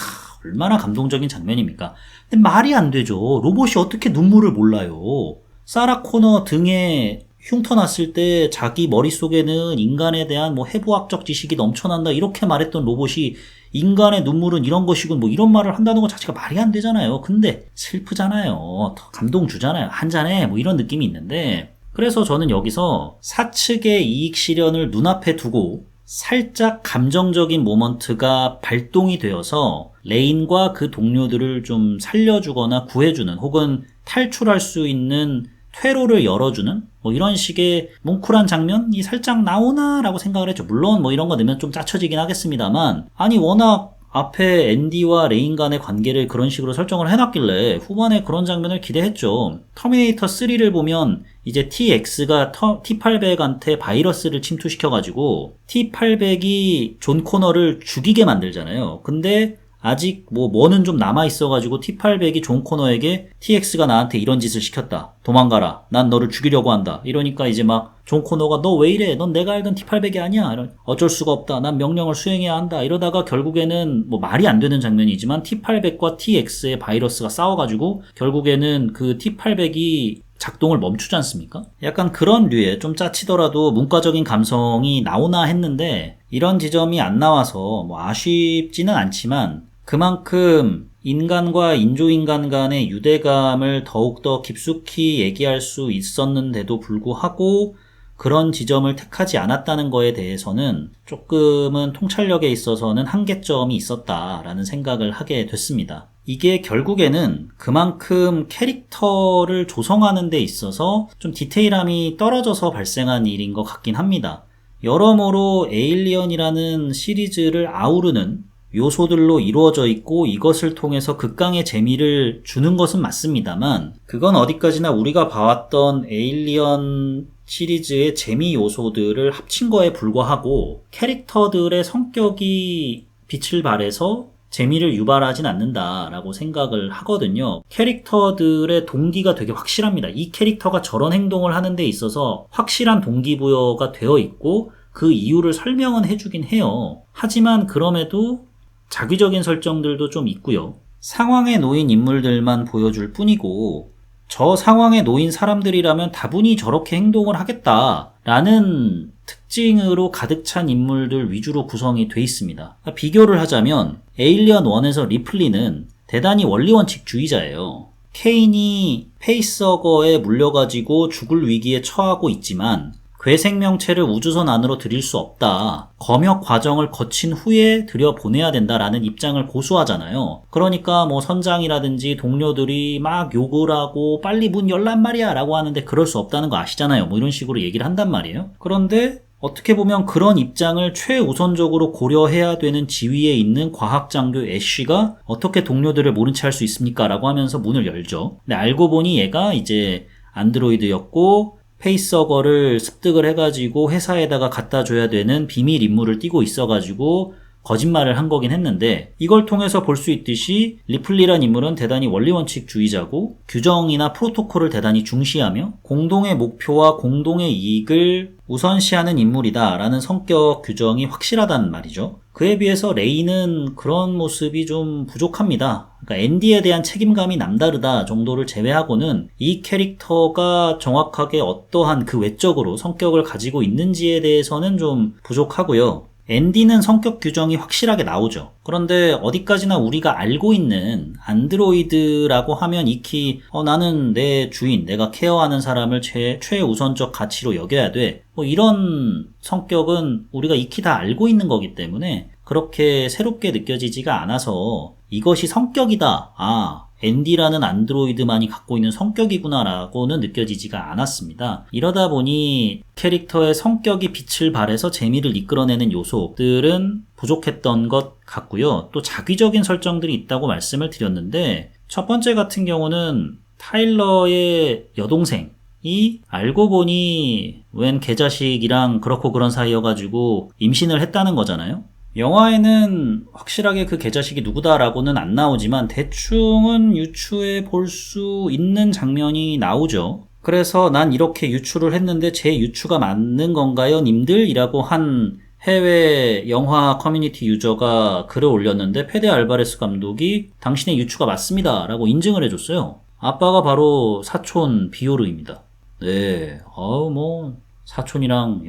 얼마나 감동적인 장면입니까? 근데 말이 안 되죠. 로봇이 어떻게 눈물을 몰라요. 사라 코너 등에 흉터 났을 때 자기 머릿속에는 인간에 대한 뭐 해부학적 지식이 넘쳐난다 이렇게 말했던 로봇이 인간의 눈물은 이런 것이군 뭐 이런 말을 한다는 것 자체가 말이 안 되잖아요. 근데 슬프잖아요. 더 감동 주잖아요. 한 잔에 뭐 이런 느낌이 있는데 그래서 저는 여기서 사측의 이익 실현을 눈앞에 두고 살짝 감정적인 모먼트가 발동이 되어서 레인과 그 동료들을 좀 살려주거나 구해주는 혹은 탈출할 수 있는 퇴로를 열어주는 뭐 이런 식의 뭉클한 장면이 살짝 나오나라고 생각을 했죠. 물론 뭐 이런 거 넣으면 좀 짜쳐지긴 하겠습니다만 아니 워낙 앞에 앤디와 레인 간의 관계를 그런 식으로 설정을 해놨길래 후반에 그런 장면을 기대했죠. 터미네이터 3를 보면 이제 TX가 T800한테 바이러스를 침투시켜가지고 T800이 존 코너를 죽이게 만들잖아요. 근데 아직 뭐는 좀 남아있어가지고 T800이 존 코너에게 TX가 나한테 이런 짓을 시켰다. 도망가라. 난 너를 죽이려고 한다. 이러니까 이제 막 존 코너가 너 왜 이래? 넌 내가 알던 T800이 아니야. 어쩔 수가 없다. 난 명령을 수행해야 한다. 이러다가 결국에는 뭐 말이 안 되는 장면이지만 T800과 TX의 바이러스가 싸워가지고 결국에는 그 T800이 작동을 멈추지 않습니까? 약간 그런 류의 좀 짜치더라도 문과적인 감성이 나오나 했는데 이런 지점이 안 나와서 뭐 아쉽지는 않지만 그만큼 인간과 인조인간 간의 유대감을 더욱더 깊숙이 얘기할 수 있었는데도 불구하고 그런 지점을 택하지 않았다는 거에 대해서는 조금은 통찰력에 있어서는 한계점이 있었다라는 생각을 하게 됐습니다. 이게 결국에는 그만큼 캐릭터를 조성하는 데 있어서 좀 디테일함이 떨어져서 발생한 일인 것 같긴 합니다. 여러모로 에일리언이라는 시리즈를 아우르는 요소들로 이루어져 있고 이것을 통해서 극강의 재미를 주는 것은 맞습니다만 그건 어디까지나 우리가 봐왔던 에일리언 시리즈의 재미 요소들을 합친 거에 불과하고 캐릭터들의 성격이 빛을 발해서 재미를 유발하진 않는다라고 생각을 하거든요. 캐릭터들의 동기가 되게 확실합니다. 이 캐릭터가 저런 행동을 하는 데 있어서 확실한 동기부여가 되어 있고 그 이유를 설명은 해주긴 해요. 하지만 그럼에도 자기적인 설정들도 좀 있고요. 상황에 놓인 인물들만 보여줄 뿐이고 저 상황에 놓인 사람들이라면 다분히 저렇게 행동을 하겠다라는 특징으로 가득 찬 인물들 위주로 구성이 돼 있습니다. 비교를 하자면 에일리언 1에서 리플리는 대단히 원리원칙주의자예요. 케인이 페이스허거에 물려가지고 죽을 위기에 처하고 있지만 괴생명체를 우주선 안으로 들일 수 없다. 검역 과정을 거친 후에 들여보내야 된다라는 입장을 고수하잖아요. 그러니까 뭐 선장이라든지 동료들이 막 욕을 하고 빨리 문 열란 말이야 라고 하는데 그럴 수 없다는 거 아시잖아요. 뭐 이런 식으로 얘기를 한단 말이에요. 그런데 어떻게 보면 그런 입장을 최우선적으로 고려해야 되는 지위에 있는 과학장교 애쉬가 어떻게 동료들을 모른 채 할 수 있습니까? 라고 하면서 문을 열죠. 근데 알고 보니 얘가 이제 안드로이드였고 페이스서거를 습득을 해가지고 회사에다가 갖다 줘야 되는 비밀 임무를 띠고 있어가지고 거짓말을 한 거긴 했는데, 이걸 통해서 볼 수 있듯이 리플리란 인물은 대단히 원리원칙주의자고 규정이나 프로토콜을 대단히 중시하며 공동의 목표와 공동의 이익을 우선시하는 인물이다 라는 성격 규정이 확실하단 말이죠. 그에 비해서 레이는 그런 모습이 좀 부족합니다. 그러니까 앤디에 대한 책임감이 남다르다 정도를 제외하고는 이 캐릭터가 정확하게 어떠한 그 외적으로 성격을 가지고 있는지에 대해서는 좀 부족하고요. 앤디는 성격 규정이 확실하게 나오죠. 그런데 어디까지나 우리가 알고 있는 안드로이드라고 하면 익히 나는 내 주인, 내가 케어하는 사람을 최우선적 가치로 여겨야 돼. 뭐 이런 성격은 우리가 익히 다 알고 있는 거기 때문에 그렇게 새롭게 느껴지지가 않아서 이것이 성격이다. 앤디라는 안드로이드만이 갖고 있는 성격이구나 라고는 느껴지지가 않았습니다. 이러다 보니 캐릭터의 성격이 빛을 발해서 재미를 이끌어내는 요소들은 부족했던 것 같고요. 또 자기적인 설정들이 있다고 말씀을 드렸는데, 첫 번째 같은 경우는 타일러의 여동생이 알고 보니 웬 개자식이랑 그렇고 그런 사이여가지고 임신을 했다는 거잖아요. 영화에는 확실하게 그 개자식이 누구다라고는 안 나오지만 대충은 유추해 볼 수 있는 장면이 나오죠. 그래서 난 이렇게 유추를 했는데 제 유추가 맞는 건가요, 님들? 이라고 한 해외 영화 커뮤니티 유저가 글을 올렸는데 페데 알바레스 감독이 당신의 유추가 맞습니다 라고 인증을 해줬어요. 아빠가 바로 사촌 비오르입니다. 네, 사촌이랑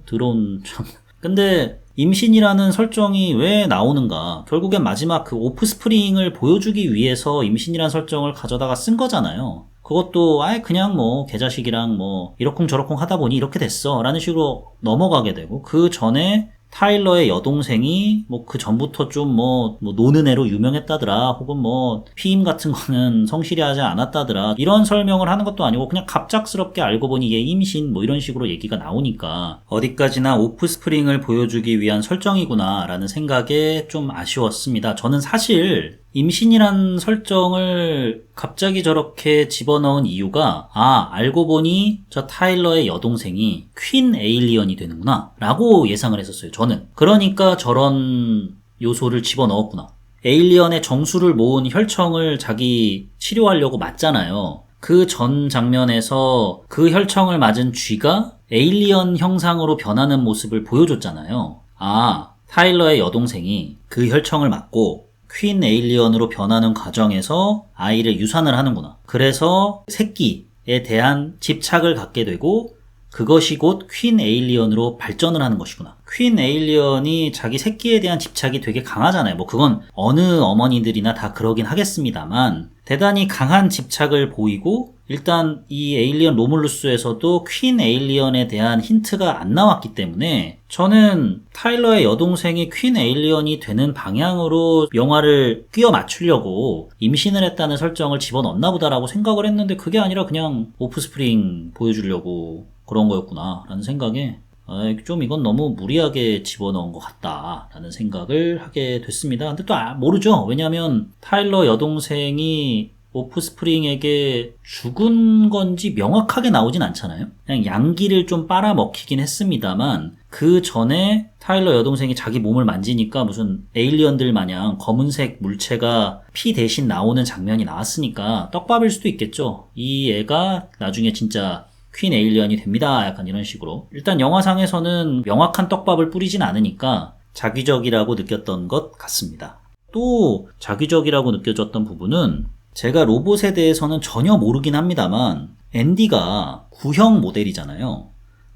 드론 참. 근데 임신이라는 설정이 왜 나오는가? 결국엔 마지막 그 오프스프링을 보여주기 위해서 임신이라는 설정을 가져다가 쓴 거잖아요. 그것도 그냥 뭐 개자식이랑 뭐 이러쿵저러쿵 하다 보니 이렇게 됐어 라는 식으로 넘어가게 되고, 그 전에 타일러의 여동생이 뭐 그 전부터 좀 노는 애로 유명했다더라, 혹은 뭐 피임 같은 거는 성실히 하지 않았다더라, 이런 설명을 하는 것도 아니고 그냥 갑작스럽게 알고 보니 얘 임신 뭐 이런 식으로 얘기가 나오니까 어디까지나 오프스프링을 보여주기 위한 설정이구나 라는 생각에 좀 아쉬웠습니다. 저는 사실 임신이란 설정을 갑자기 저렇게 집어넣은 이유가 알고 보니 저 타일러의 여동생이 퀸 에일리언이 되는구나 라고 예상을 했었어요, 저는. 그러니까 저런 요소를 집어넣었구나. 에일리언의 정수를 모은 혈청을 자기 치료하려고 맞잖아요. 그 전 장면에서 그 혈청을 맞은 쥐가 에일리언 형상으로 변하는 모습을 보여줬잖아요. 타일러의 여동생이 그 혈청을 맞고 퀸 에일리언으로 변하는 과정에서 아이를 유산을 하는구나. 그래서 새끼에 대한 집착을 갖게 되고 그것이 곧 퀸 에일리언으로 발전을 하는 것이구나. 퀸 에일리언이 자기 새끼에 대한 집착이 되게 강하잖아요. 뭐 그건 어느 어머니들이나 다 그러긴 하겠습니다만 대단히 강한 집착을 보이고, 일단 이 에일리언 로물루스에서도 퀸 에일리언에 대한 힌트가 안 나왔기 때문에 저는 타일러의 여동생이 퀸 에일리언이 되는 방향으로 영화를 끼워 맞추려고 임신을 했다는 설정을 집어넣나 보다라고 생각을 했는데, 그게 아니라 그냥 오프스프링 보여주려고 그런 거였구나 라는 생각에 좀 이건 너무 무리하게 집어넣은 것 같다 라는 생각을 하게 됐습니다. 근데 또 모르죠. 왜냐하면 타일러 여동생이 오프스프링에게 죽은 건지 명확하게 나오진 않잖아요. 그냥 양기를 좀 빨아먹히긴 했습니다만 그 전에 타일러 여동생이 자기 몸을 만지니까 무슨 에일리언들 마냥 검은색 물체가 피 대신 나오는 장면이 나왔으니까 떡밥일 수도 있겠죠. 이 애가 나중에 진짜 퀸 에일리언이 됩니다. 약간 이런 식으로. 일단 영화상에서는 명확한 떡밥을 뿌리진 않으니까 자기적이라고 느꼈던 것 같습니다. 또 자기적이라고 느껴졌던 부분은 제가 로봇에 대해서는 전혀 모르긴 합니다만 앤디가 구형 모델이잖아요.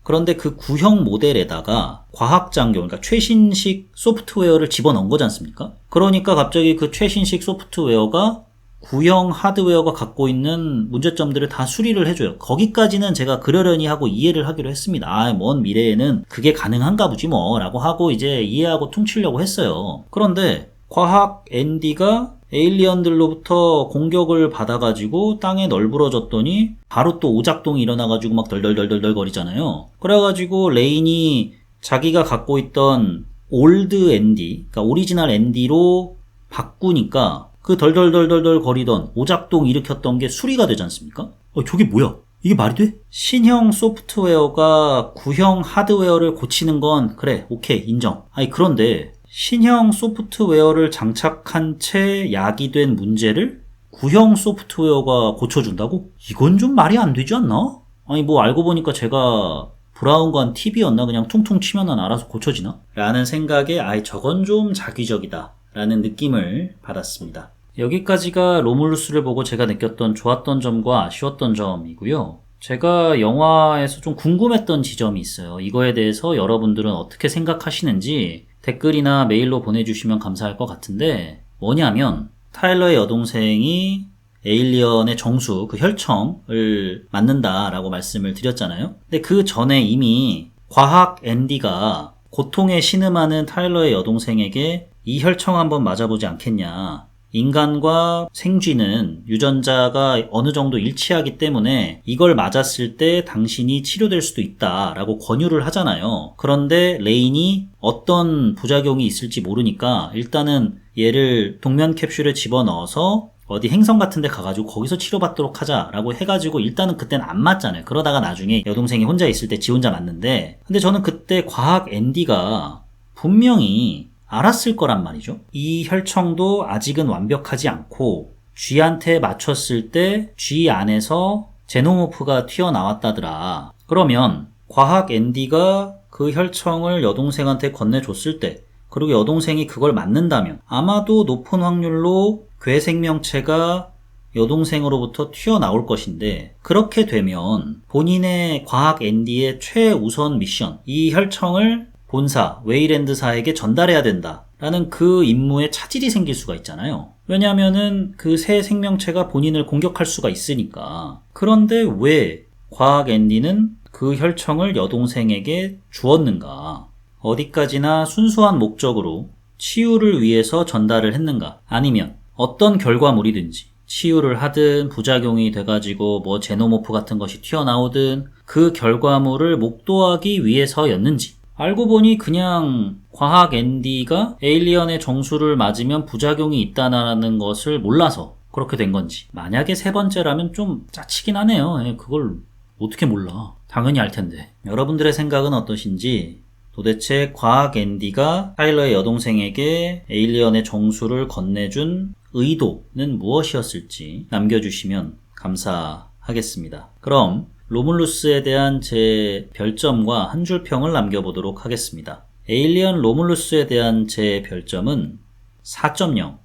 그런데 그 구형 모델에다가 과학장교, 그러니까 최신식 소프트웨어를 집어넣은 거지 않습니까? 그러니까 갑자기 그 최신식 소프트웨어가 구형 하드웨어가 갖고 있는 문제점들을 다 수리를 해줘요. 거기까지는 제가 그러려니 하고 이해를 하기로 했습니다. 먼 미래에는 그게 가능한가 보지 뭐 라고 하고 이제 이해하고 퉁치려고 했어요. 그런데 과학 앤디가 에일리언들로부터 공격을 받아가지고 땅에 널브러졌더니 바로 또 오작동이 일어나가지고 막 덜덜덜덜 거리잖아요. 그래가지고 레인이 자기가 갖고 있던 올드 앤디, 그러니까 오리지널 앤디로 바꾸니까 그 덜덜덜덜 거리던 오작동 일으켰던 게 수리가 되지 않습니까? 저게 뭐야? 이게 말이 돼? 신형 소프트웨어가 구형 하드웨어를 고치는 건 그래, 오케이, 인정. 그런데 신형 소프트웨어를 장착한 채 야기된 문제를 구형 소프트웨어가 고쳐준다고? 이건 좀 말이 안 되지 않나? 알고 보니까 제가 브라운관 TV였나? 그냥 퉁퉁 치면은 알아서 고쳐지나? 라는 생각에 저건 좀 자기적이다 라는 느낌을 받았습니다. 여기까지가 로물루스를 보고 제가 느꼈던 좋았던 점과 아쉬웠던 점이고요. 제가 영화에서 좀 궁금했던 지점이 있어요. 이거에 대해서 여러분들은 어떻게 생각하시는지 댓글이나 메일로 보내주시면 감사할 것 같은데, 뭐냐면 타일러의 여동생이 에일리언의 정수, 그 혈청을 맞는다라고 말씀을 드렸잖아요. 근데 그 전에 이미 과학 앤디가 고통에 신음하는 타일러의 여동생에게 이 혈청 한번 맞아보지 않겠냐. 인간과 생쥐는 유전자가 어느 정도 일치하기 때문에 이걸 맞았을 때 당신이 치료될 수도 있다라고 권유를 하잖아요. 그런데 레인이 어떤 부작용이 있을지 모르니까 일단은 얘를 동면 캡슐에 집어넣어서 어디 행성 같은 데 가가지고 거기서 치료받도록 하자라고 해가지고 일단은 그때는 안 맞잖아요. 그러다가 나중에 여동생이 혼자 있을 때 지 혼자 맞는데, 근데 저는 그때 과학 앤디가 분명히 알았을 거란 말이죠. 이 혈청도 아직은 완벽하지 않고 쥐한테 맞췄을 때 쥐 안에서 제노모프가 튀어나왔다더라. 그러면 과학 앤디가 그 혈청을 여동생한테 건네줬을 때, 그리고 여동생이 그걸 맞는다면 아마도 높은 확률로 괴 생명체가 여동생으로부터 튀어나올 것인데, 그렇게 되면 본인의 과학 앤디의 최우선 미션, 이 혈청을 본사, 웨이랜드사에게 전달해야 된다라는 그 임무에 차질이 생길 수가 있잖아요. 왜냐하면은 그 새 생명체가 본인을 공격할 수가 있으니까. 그런데 왜 과학 앤디는 그 혈청을 여동생에게 주었는가? 어디까지나 순수한 목적으로 치유를 위해서 전달을 했는가? 아니면 어떤 결과물이든지 치유를 하든 부작용이 돼가지고 제노모프 같은 것이 튀어나오든 그 결과물을 목도하기 위해서였는지. 알고 보니 그냥 과학 앤디가 에일리언의 정수를 맞으면 부작용이 있다는 것을 몰라서 그렇게 된 건지. 만약에 세 번째라면 좀 짜치긴 하네요. 그걸 어떻게 몰라. 당연히 알 텐데. 여러분들의 생각은 어떠신지, 도대체 과학 앤디가 타일러의 여동생에게 에일리언의 정수를 건네준 의도는 무엇이었을지 남겨주시면 감사하겠습니다. 그럼 로물루스에 대한 제 별점과 한 줄 평을 남겨보도록 하겠습니다. 에일리언 로물루스에 대한 제 별점은 4.0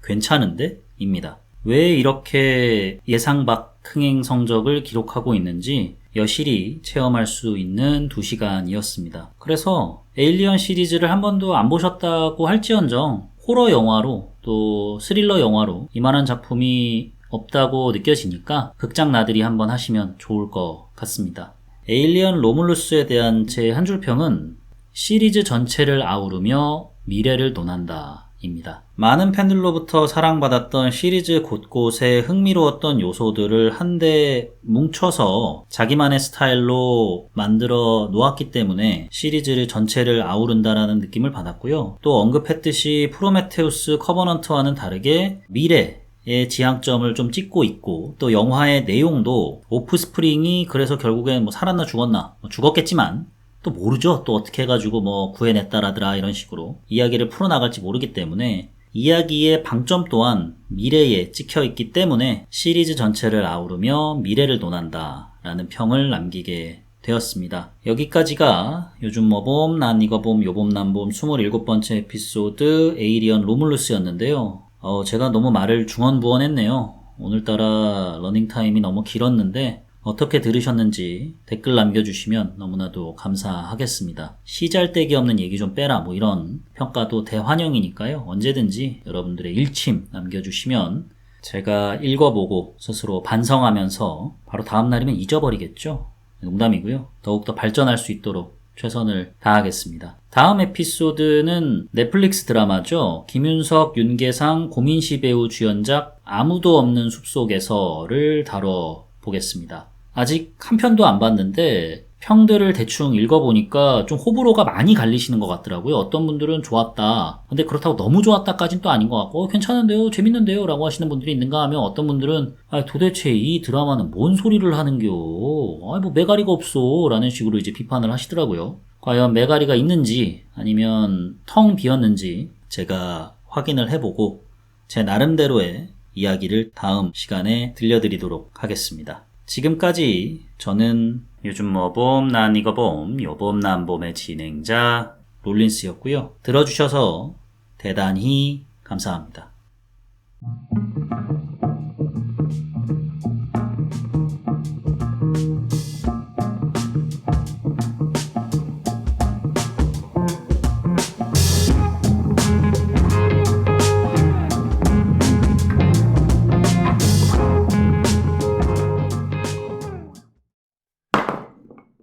괜찮은데? 입니다. 왜 이렇게 예상 밖 흥행 성적을 기록하고 있는지 여실히 체험할 수 있는 2시간이었습니다. 그래서 에일리언 시리즈를 한 번도 안 보셨다고 할지언정 호러 영화로 또 스릴러 영화로 이만한 작품이 없다고 느껴지니까 극장 나들이 한번 하시면 좋을 것 같습니다. 에일리언 로물루스에 대한 제 한 줄 평은 시리즈 전체를 아우르며 미래를 논한다 입니다. 많은 팬들로부터 사랑받았던 시리즈 곳곳에 흥미로웠던 요소들을 한데 뭉쳐서 자기만의 스타일로 만들어 놓았기 때문에 시리즈를 전체를 아우른다라는 느낌을 받았고요. 또 언급했듯이 프로메테우스 커버넌트와는 다르게 미래의 지향점을 좀 찍고 있고, 또 영화의 내용도 오프스프링이 그래서 결국엔 살았나 죽었나, 죽었겠지만 또 모르죠. 또 어떻게 해가지고 구해냈다라더라 이런 식으로 이야기를 풀어나갈지 모르기 때문에 이야기의 방점 또한 미래에 찍혀있기 때문에 시리즈 전체를 아우르며 미래를 논한다 라는 평을 남기게 되었습니다. 여기까지가 요즘 뭐봄 난 이거 봄 요봄 난 봄 27번째 에피소드 에일리언 로물루스였는데요. 제가 너무 말을 중언부언했네요. 오늘따라 러닝타임이 너무 길었는데 어떻게 들으셨는지 댓글 남겨주시면 너무나도 감사하겠습니다. 시잘데기 없는 얘기 좀 빼라 이런 평가도 대환영이니까요. 언제든지 여러분들의 일침 남겨주시면 제가 읽어보고 스스로 반성하면서 바로 다음날이면 잊어버리겠죠? 농담이고요. 더욱더 발전할 수 있도록 최선을 다하겠습니다. 다음 에피소드는 넷플릭스 드라마죠. 김윤석, 윤계상, 고민시 배우 주연작 아무도 없는 숲속에서를 다뤄보겠습니다. 아직 한 편도 안 봤는데 평들을 대충 읽어보니까 좀 호불호가 많이 갈리시는 것 같더라고요. 어떤 분들은 좋았다. 근데 그렇다고 너무 좋았다까진 또 아닌 것 같고 괜찮은데요? 재밌는데요? 라고 하시는 분들이 있는가 하면 어떤 분들은 도대체 이 드라마는 뭔 소리를 하는겨? 뭐 매가리가 없어. 라는 식으로 이제 비판을 하시더라고요. 과연 매가리가 있는지 아니면 텅 비었는지 제가 확인을 해보고 제 나름대로의 이야기를 다음 시간에 들려드리도록 하겠습니다. 지금까지 저는 요즘 뭐봄 난 이거 봄 요봄 난 봄의 진행자 롤린스였고요. 들어주셔서 대단히 감사합니다.